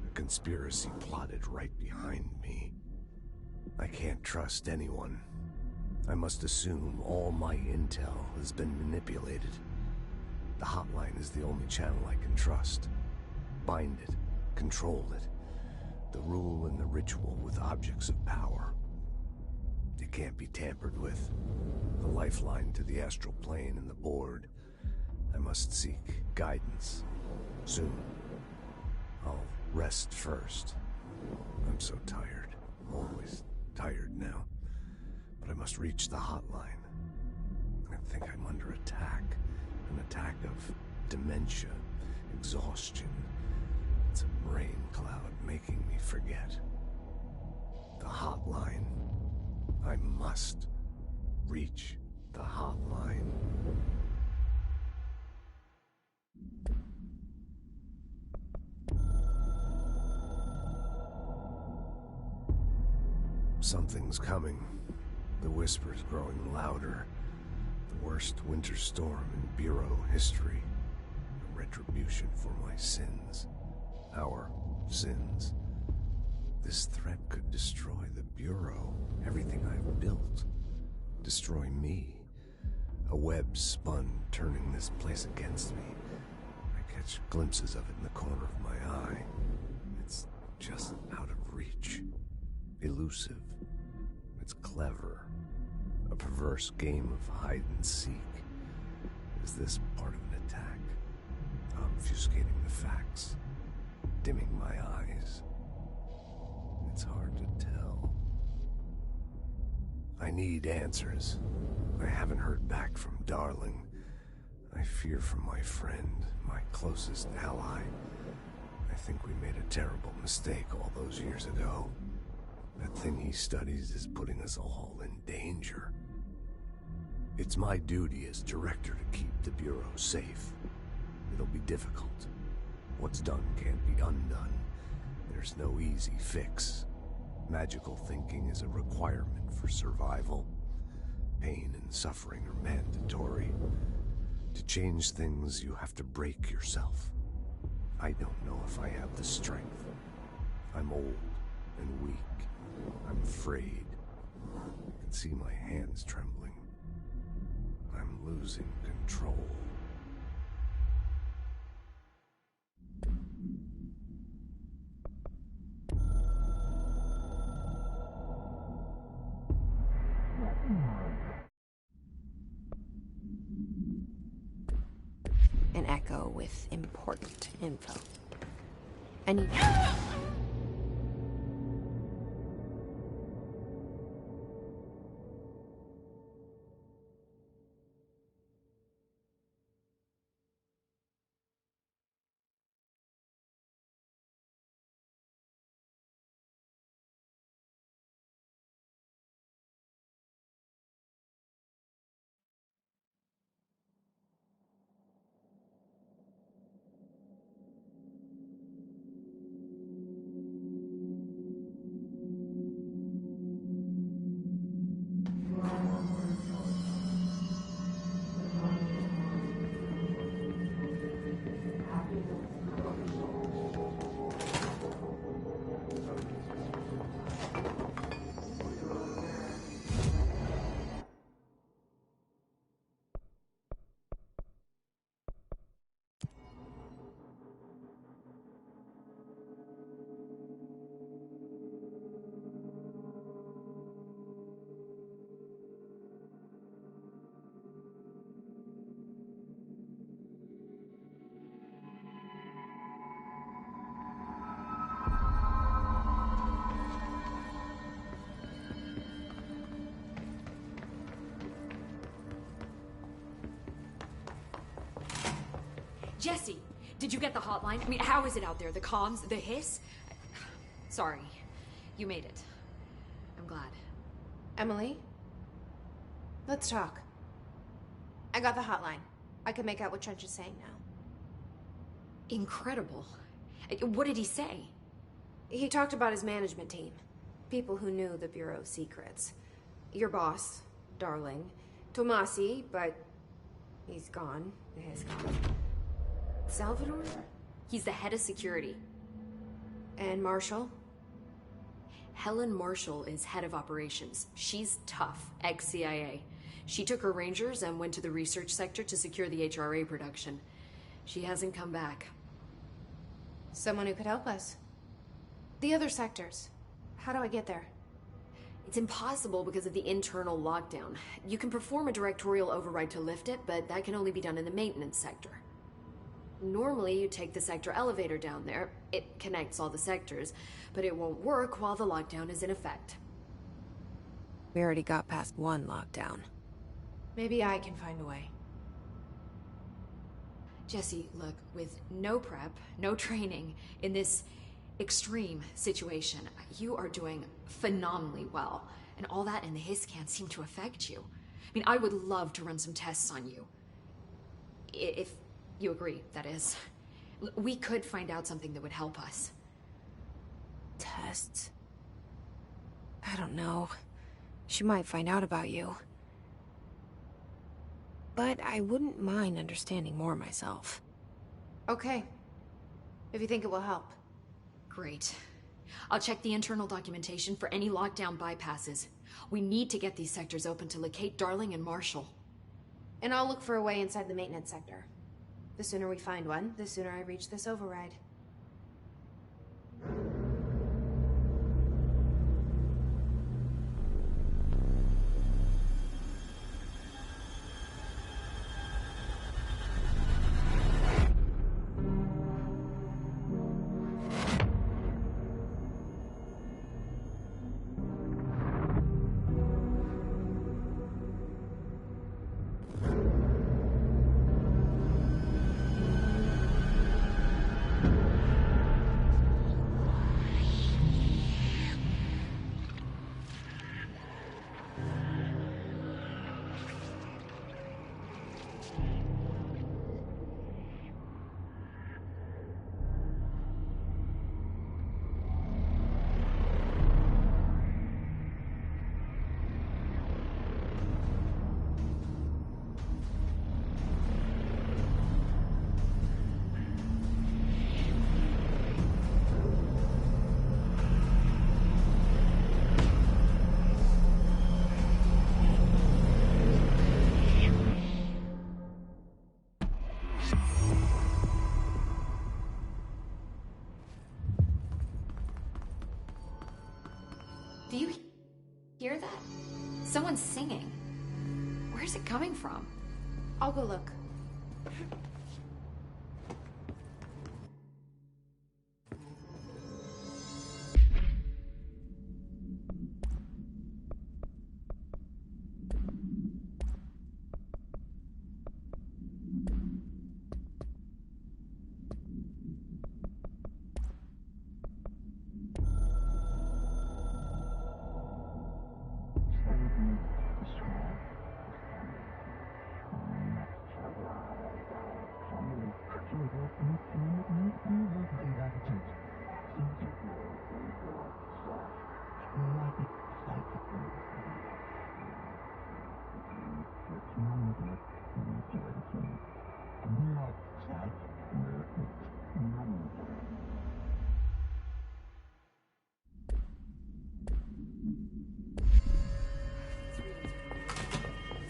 A conspiracy plotted right behind me. I can't trust anyone. I must assume all my intel has been manipulated. The hotline is the only channel I can trust. Bind it, control it. The rule and the ritual with objects of power. It can't be tampered with. The lifeline to the astral plane and the board. I must seek guidance. Soon. I'll rest first. I'm so tired. Always tired now. But I must reach the hotline. I think I'm under attack. An attack of dementia, exhaustion. It's a brain cloud making me forget. The hotline. I must reach the hotline. Something's coming. The whisper's growing louder. The worst winter storm in Bureau history. A retribution for my sins. Our sins. This threat could destroy the Bureau, everything I've built. Destroy me. A web spun, turning this place against me. I catch glimpses of it in the corner of my eye. It's just out of reach. Elusive. It's clever. A perverse game of hide and seek. Is this part of an attack? Obfuscating the facts. Dimming my eyes. It's hard to tell. I need answers. I haven't heard back from Darling. I fear for my friend, my closest ally. I think we made a terrible mistake all those years ago. That thing he studies is putting us all in danger. It's my duty as director to keep the Bureau safe. It'll be difficult. What's done can't be undone. There's no easy fix. Magical thinking is a requirement for survival. Pain and suffering are mandatory. To change things, you have to break yourself. I don't know if I have the strength. I'm old and weak. I'm afraid. I can see my hands trembling. I'm losing control. An echo with important info. I need... Jesse, did you get the hotline? I mean, how is it out there? The comms, the hiss? Sorry, you made it. I'm glad. Emily? Let's talk. I got the hotline. I can make out what Trench is saying now. Incredible. What did he say? He talked about his management team. People who knew the Bureau's secrets. Your boss, Darling. Tomasi, but he's gone. He's gone. Salvador? He's the head of security. And Marshall? Helen Marshall is head of operations. She's tough, ex-CIA. She took her Rangers and went to the research sector to secure the HRA production. She hasn't come back. Someone who could help us. The other sectors. How do I get there? It's impossible because of the internal lockdown. You can perform a directorial override to lift it, but that can only be done in the maintenance sector. Normally, you take the sector elevator down there. It connects all the sectors, but it won't work while the lockdown is in effect. We already got past one lockdown. Maybe I can find a way. Jesse, look, with no prep, no training, in this extreme situation, you are doing phenomenally well. And all that and the hiss can't seem to affect you. I mean, I would love to run some tests on you. If you agree, that is. We could find out something that would help us. Tests? I don't know. She might find out about you. But I wouldn't mind understanding more myself. Okay. If you think it will help. Great. I'll check the internal documentation for any lockdown bypasses. We need to get these sectors open to locate Darling and Marshall. And I'll look for a way inside the maintenance sector. The sooner we find one, the sooner I reach this override. Someone's singing. Where's it coming from? I'll go look.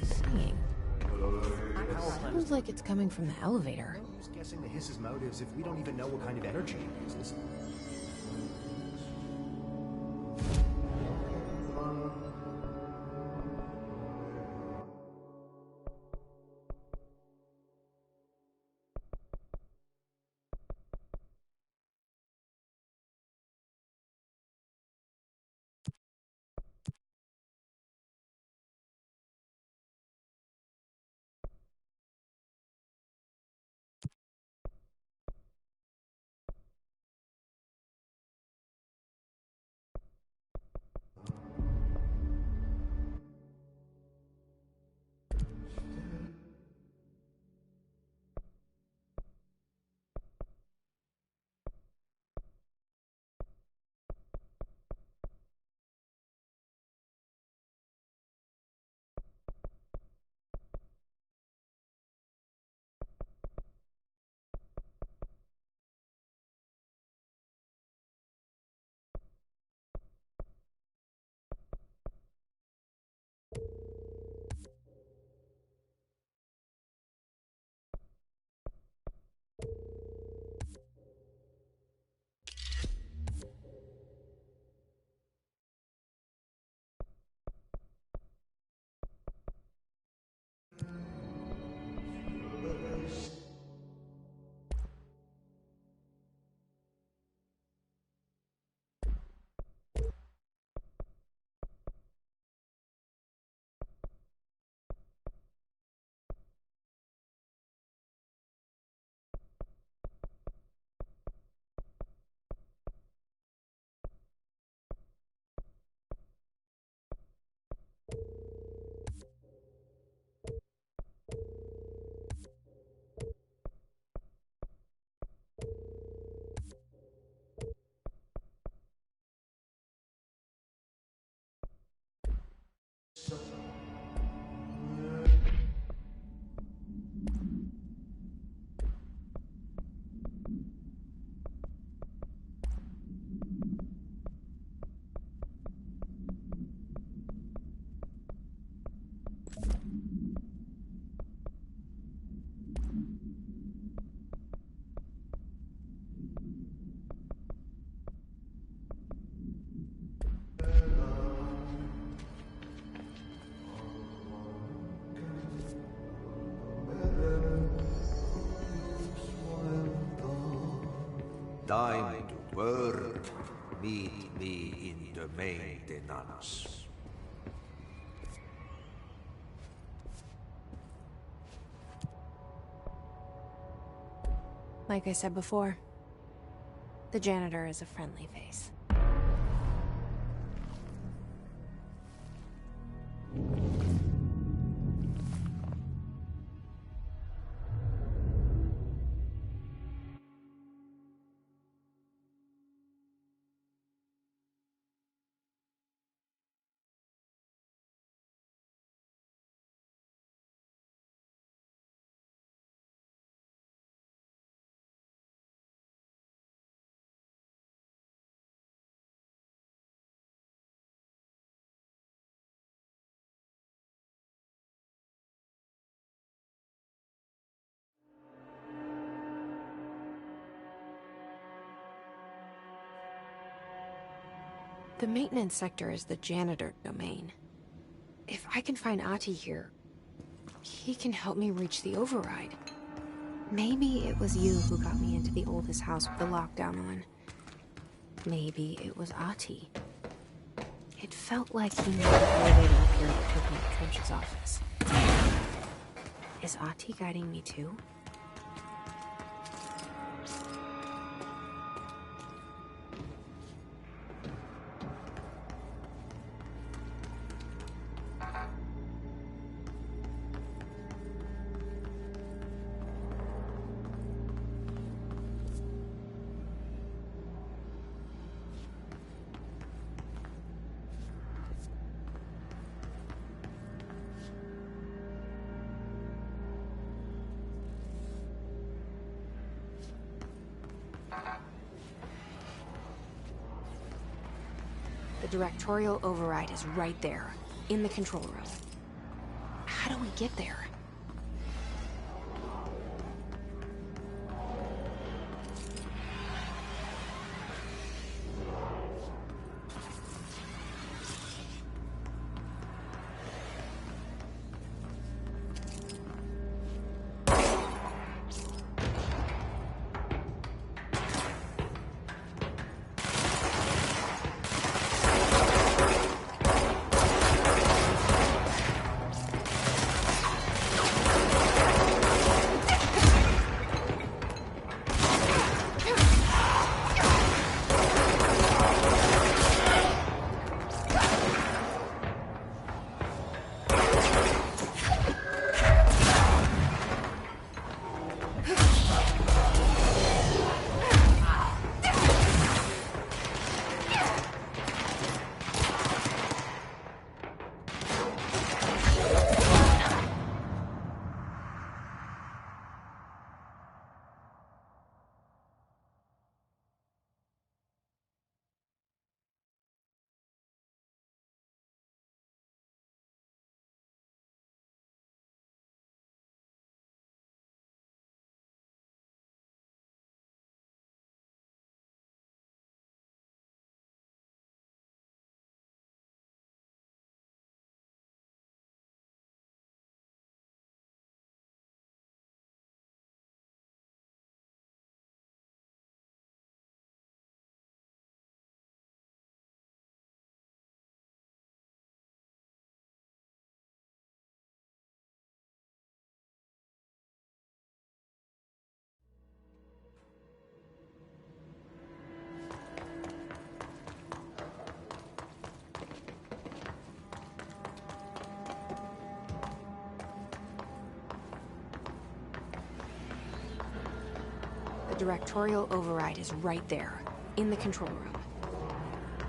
Singing. Sounds like it's coming from the elevator. No use guessing the hiss's motives if we don't even know what kind of energy it uses. Time to work. Meet me in the maintenance. Like I said before, the janitor is a friendly face. The maintenance sector is the janitor domain. I can find Ati here, he can help me reach the override. Maybe it was you who got me into the oldest house with the lockdown on. Maybe it was Ati. It felt like he knew the elevator up here that took me to Trench's office. Is Ati guiding me too? The directorial override is right there, in the control room. How do we get there? The directorial override is right there, in the control room.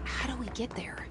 How do we get there?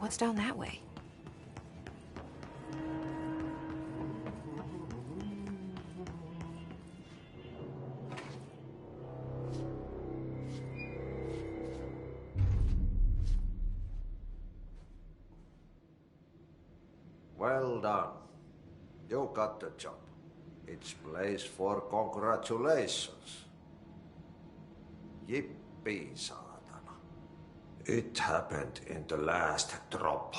What's down that way? Well done. You got the job. It's place for congratulations. Yippee, saatana. It happened in the last drop.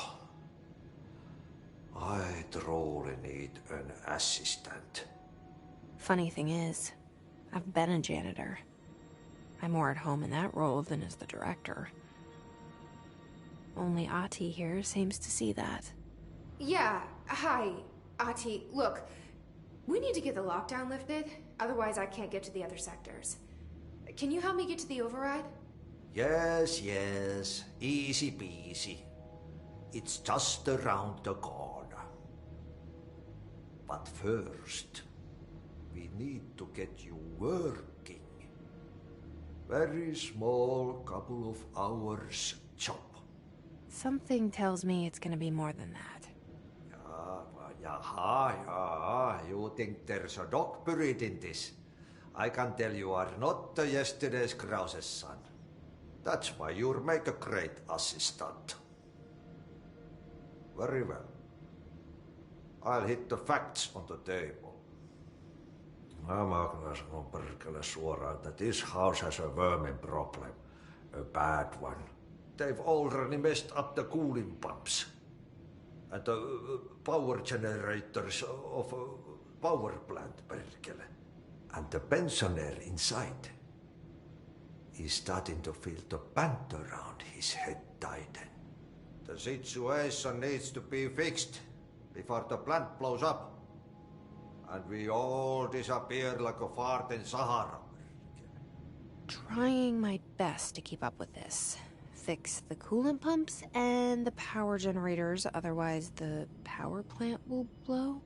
I truly need an assistant. Funny thing is, I've been a janitor. I'm more at home in that role than as the director. Only Ati here seems to see that. Yeah, hi, Ati. Look, we need to get the lockdown lifted, otherwise I can't get to the other sectors. Can you help me get to the override? Yes, easy peasy. It's just around the corner. But first, we need to get you working. Very small, couple of hours job. Something tells me it's gonna be more than that. You think there's a dog buried in this? I can tell you are not yesterday's Krause's son. That's why you'll make a great assistant. Very well. I'll hit the facts on the table. Mä kyllä sanon perkele suoraan, that this house has a vermin problem. A bad one. They've already messed up the cooling pumps. And the power generators of a power plant, perkele. And the pensioner inside is starting to feel the band around his head tighten. The situation needs to be fixed before the plant blows up. And we all disappear like a fart in Sahara. Trying my best to keep up with this. Fix the coolant pumps and the power generators, otherwise the power plant will blow.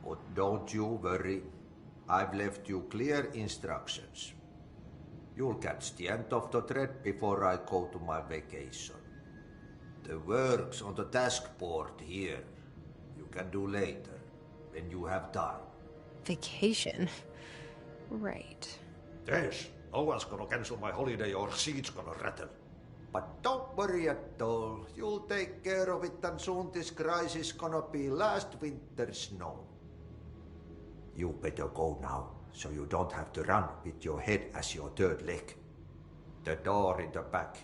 But don't you worry. I've left you clear instructions. You'll catch the end of the thread before I go to my vacation. The work's on the task board here. You can do later, when you have time. Vacation? Right. Yes, no one's gonna cancel my holiday or seat's gonna rattle. But don't worry at all. You'll take care of it and soon this crisis gonna be last winter's snow. You better go now, so you don't have to run with your head as your third leg. The door in the back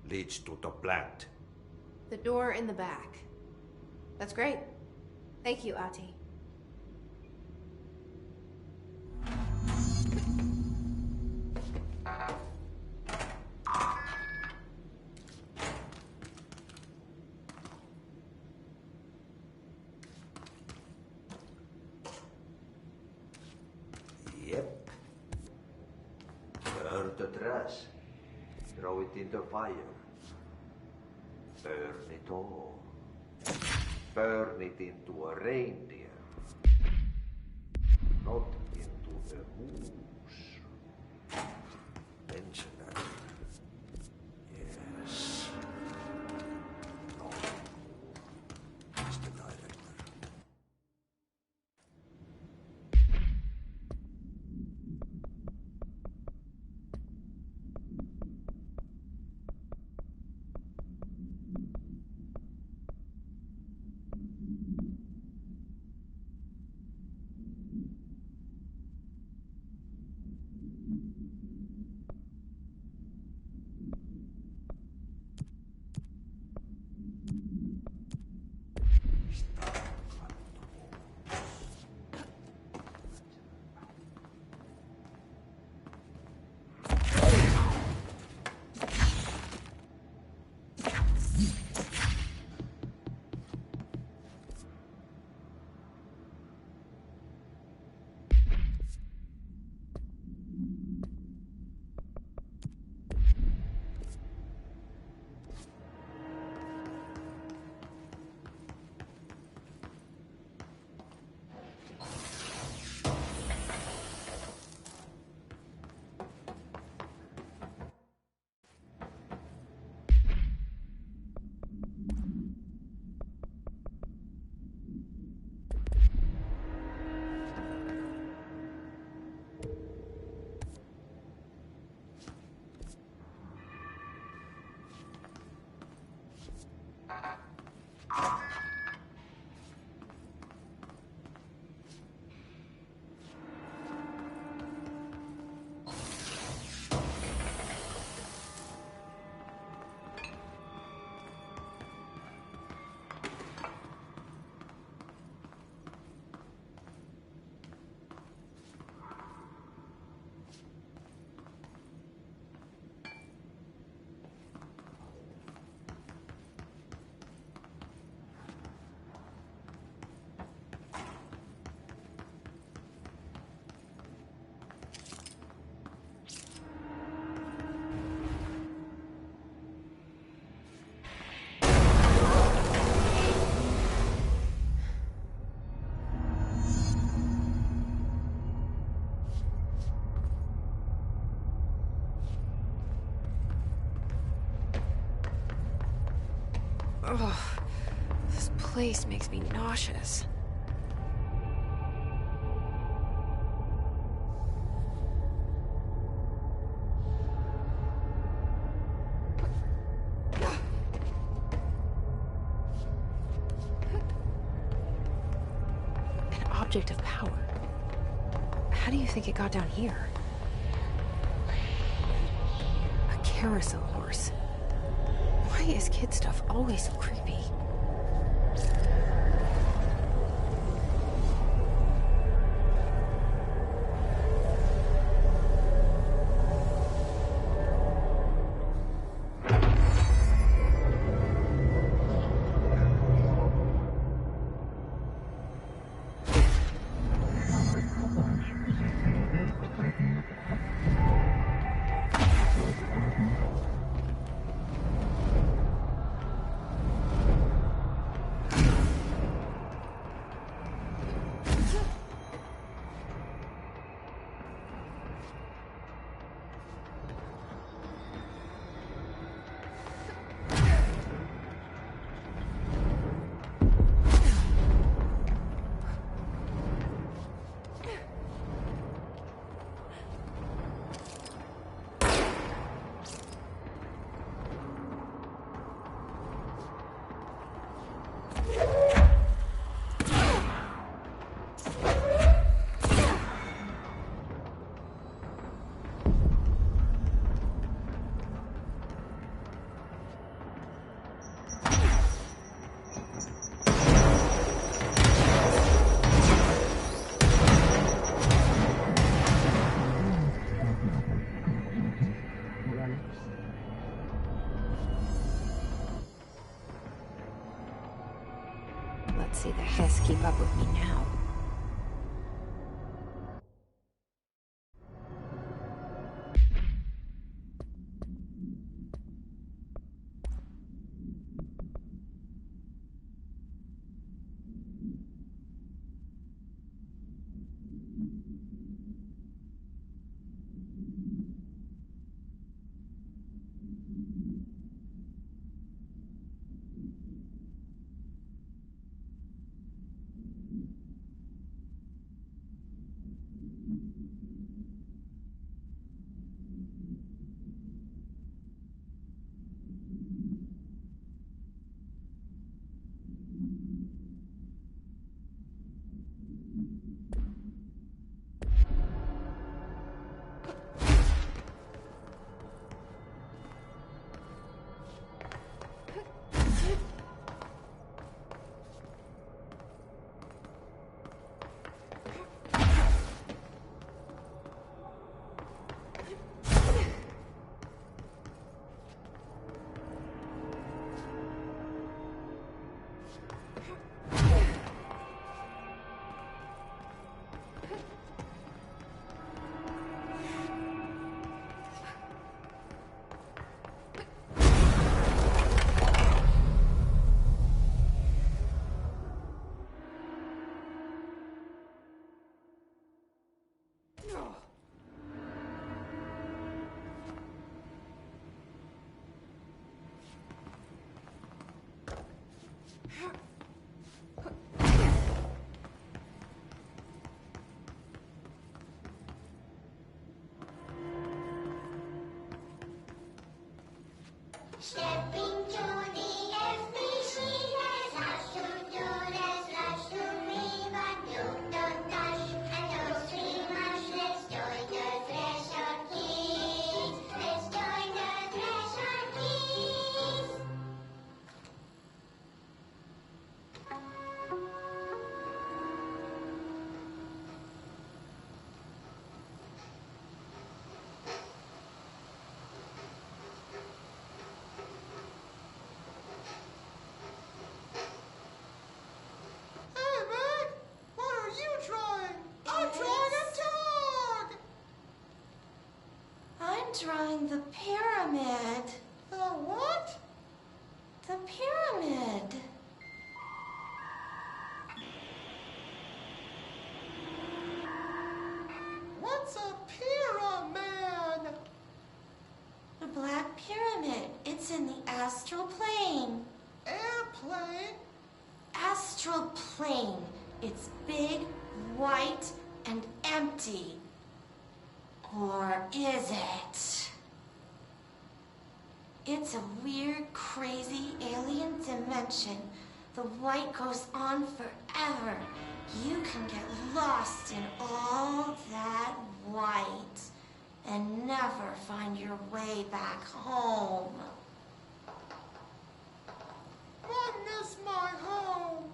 leads to the plant. The door in the back. That's great. Thank you, Ati. Yep. Burn the trash. Throw it in the fire. Burn it all. Burn it into a reindeer. Not into a moose. Pensioner. Yes. No. Mr. Director. Ugh, this place makes me nauseous. An object of power. How do you think it got down here? A carousel horse. Why is kid stuff always so creepy? Let's see the Hess keep up with me now. Step into the FBC, slash to do this, slash to me, but you don't touch, and don't scream much. Let's join the treasure keys. Let's join the treasure keys. Drawing the pyramid. The what? The pyramid. What's a pyramid? The Black Pyramid. It's in the astral plane. Air plane? Astral plane. It's big, white, and empty. Or is it? It's a weird, crazy alien dimension. The white goes on forever. You can get lost in all that white and never find your way back home. I miss my home.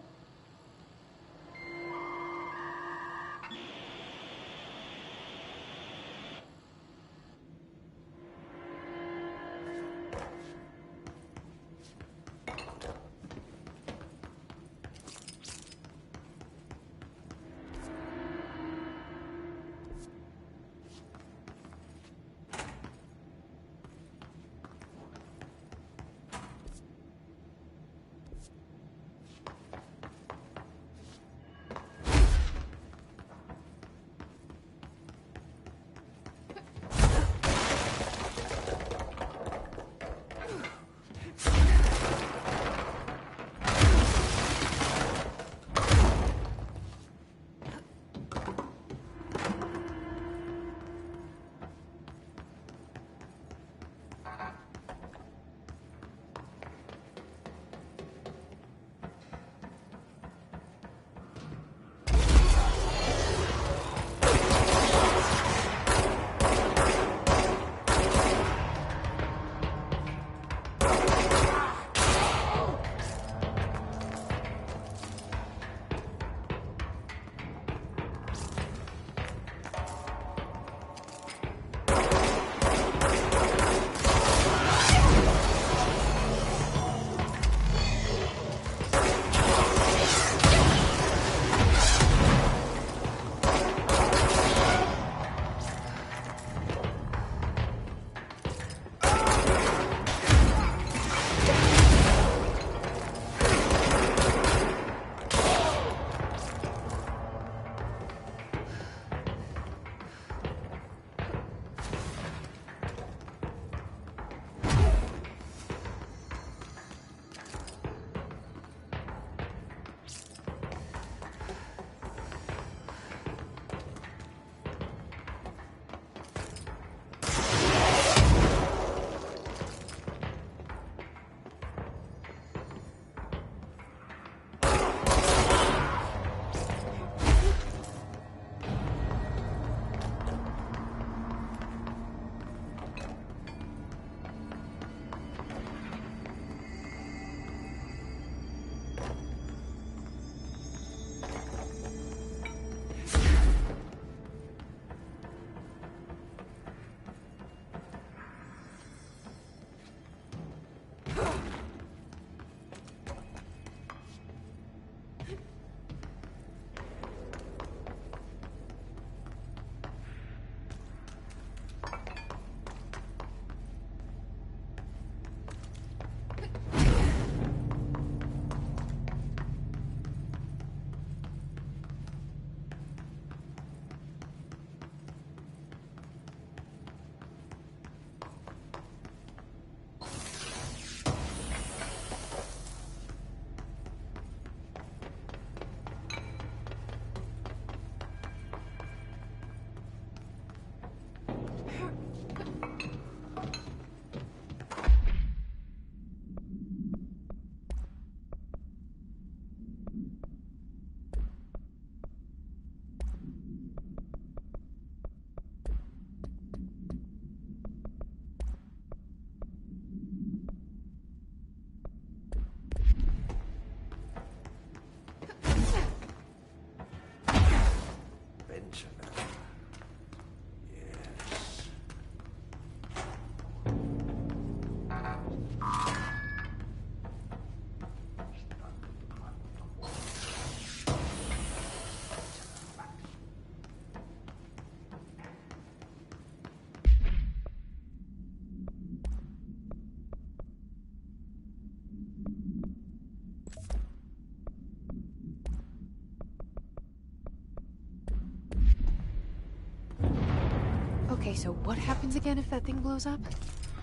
Okay, so what happens again if that thing blows up?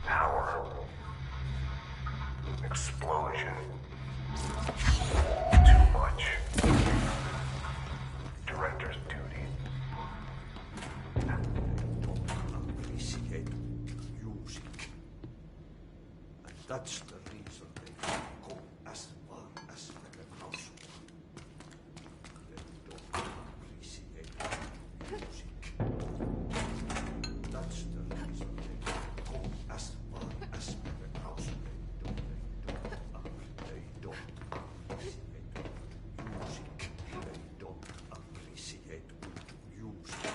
Power. Explosion. Too much. Director's duty. Appreciate music. And that's the reason they go as far as the house. They don't appreciate music. That's the reason they go as far as the house. They don't appreciate music. They don't appreciate music.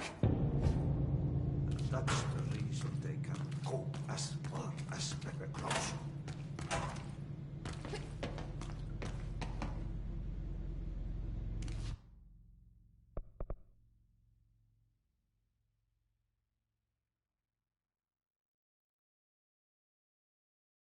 And that's the reason they can go as far as the house.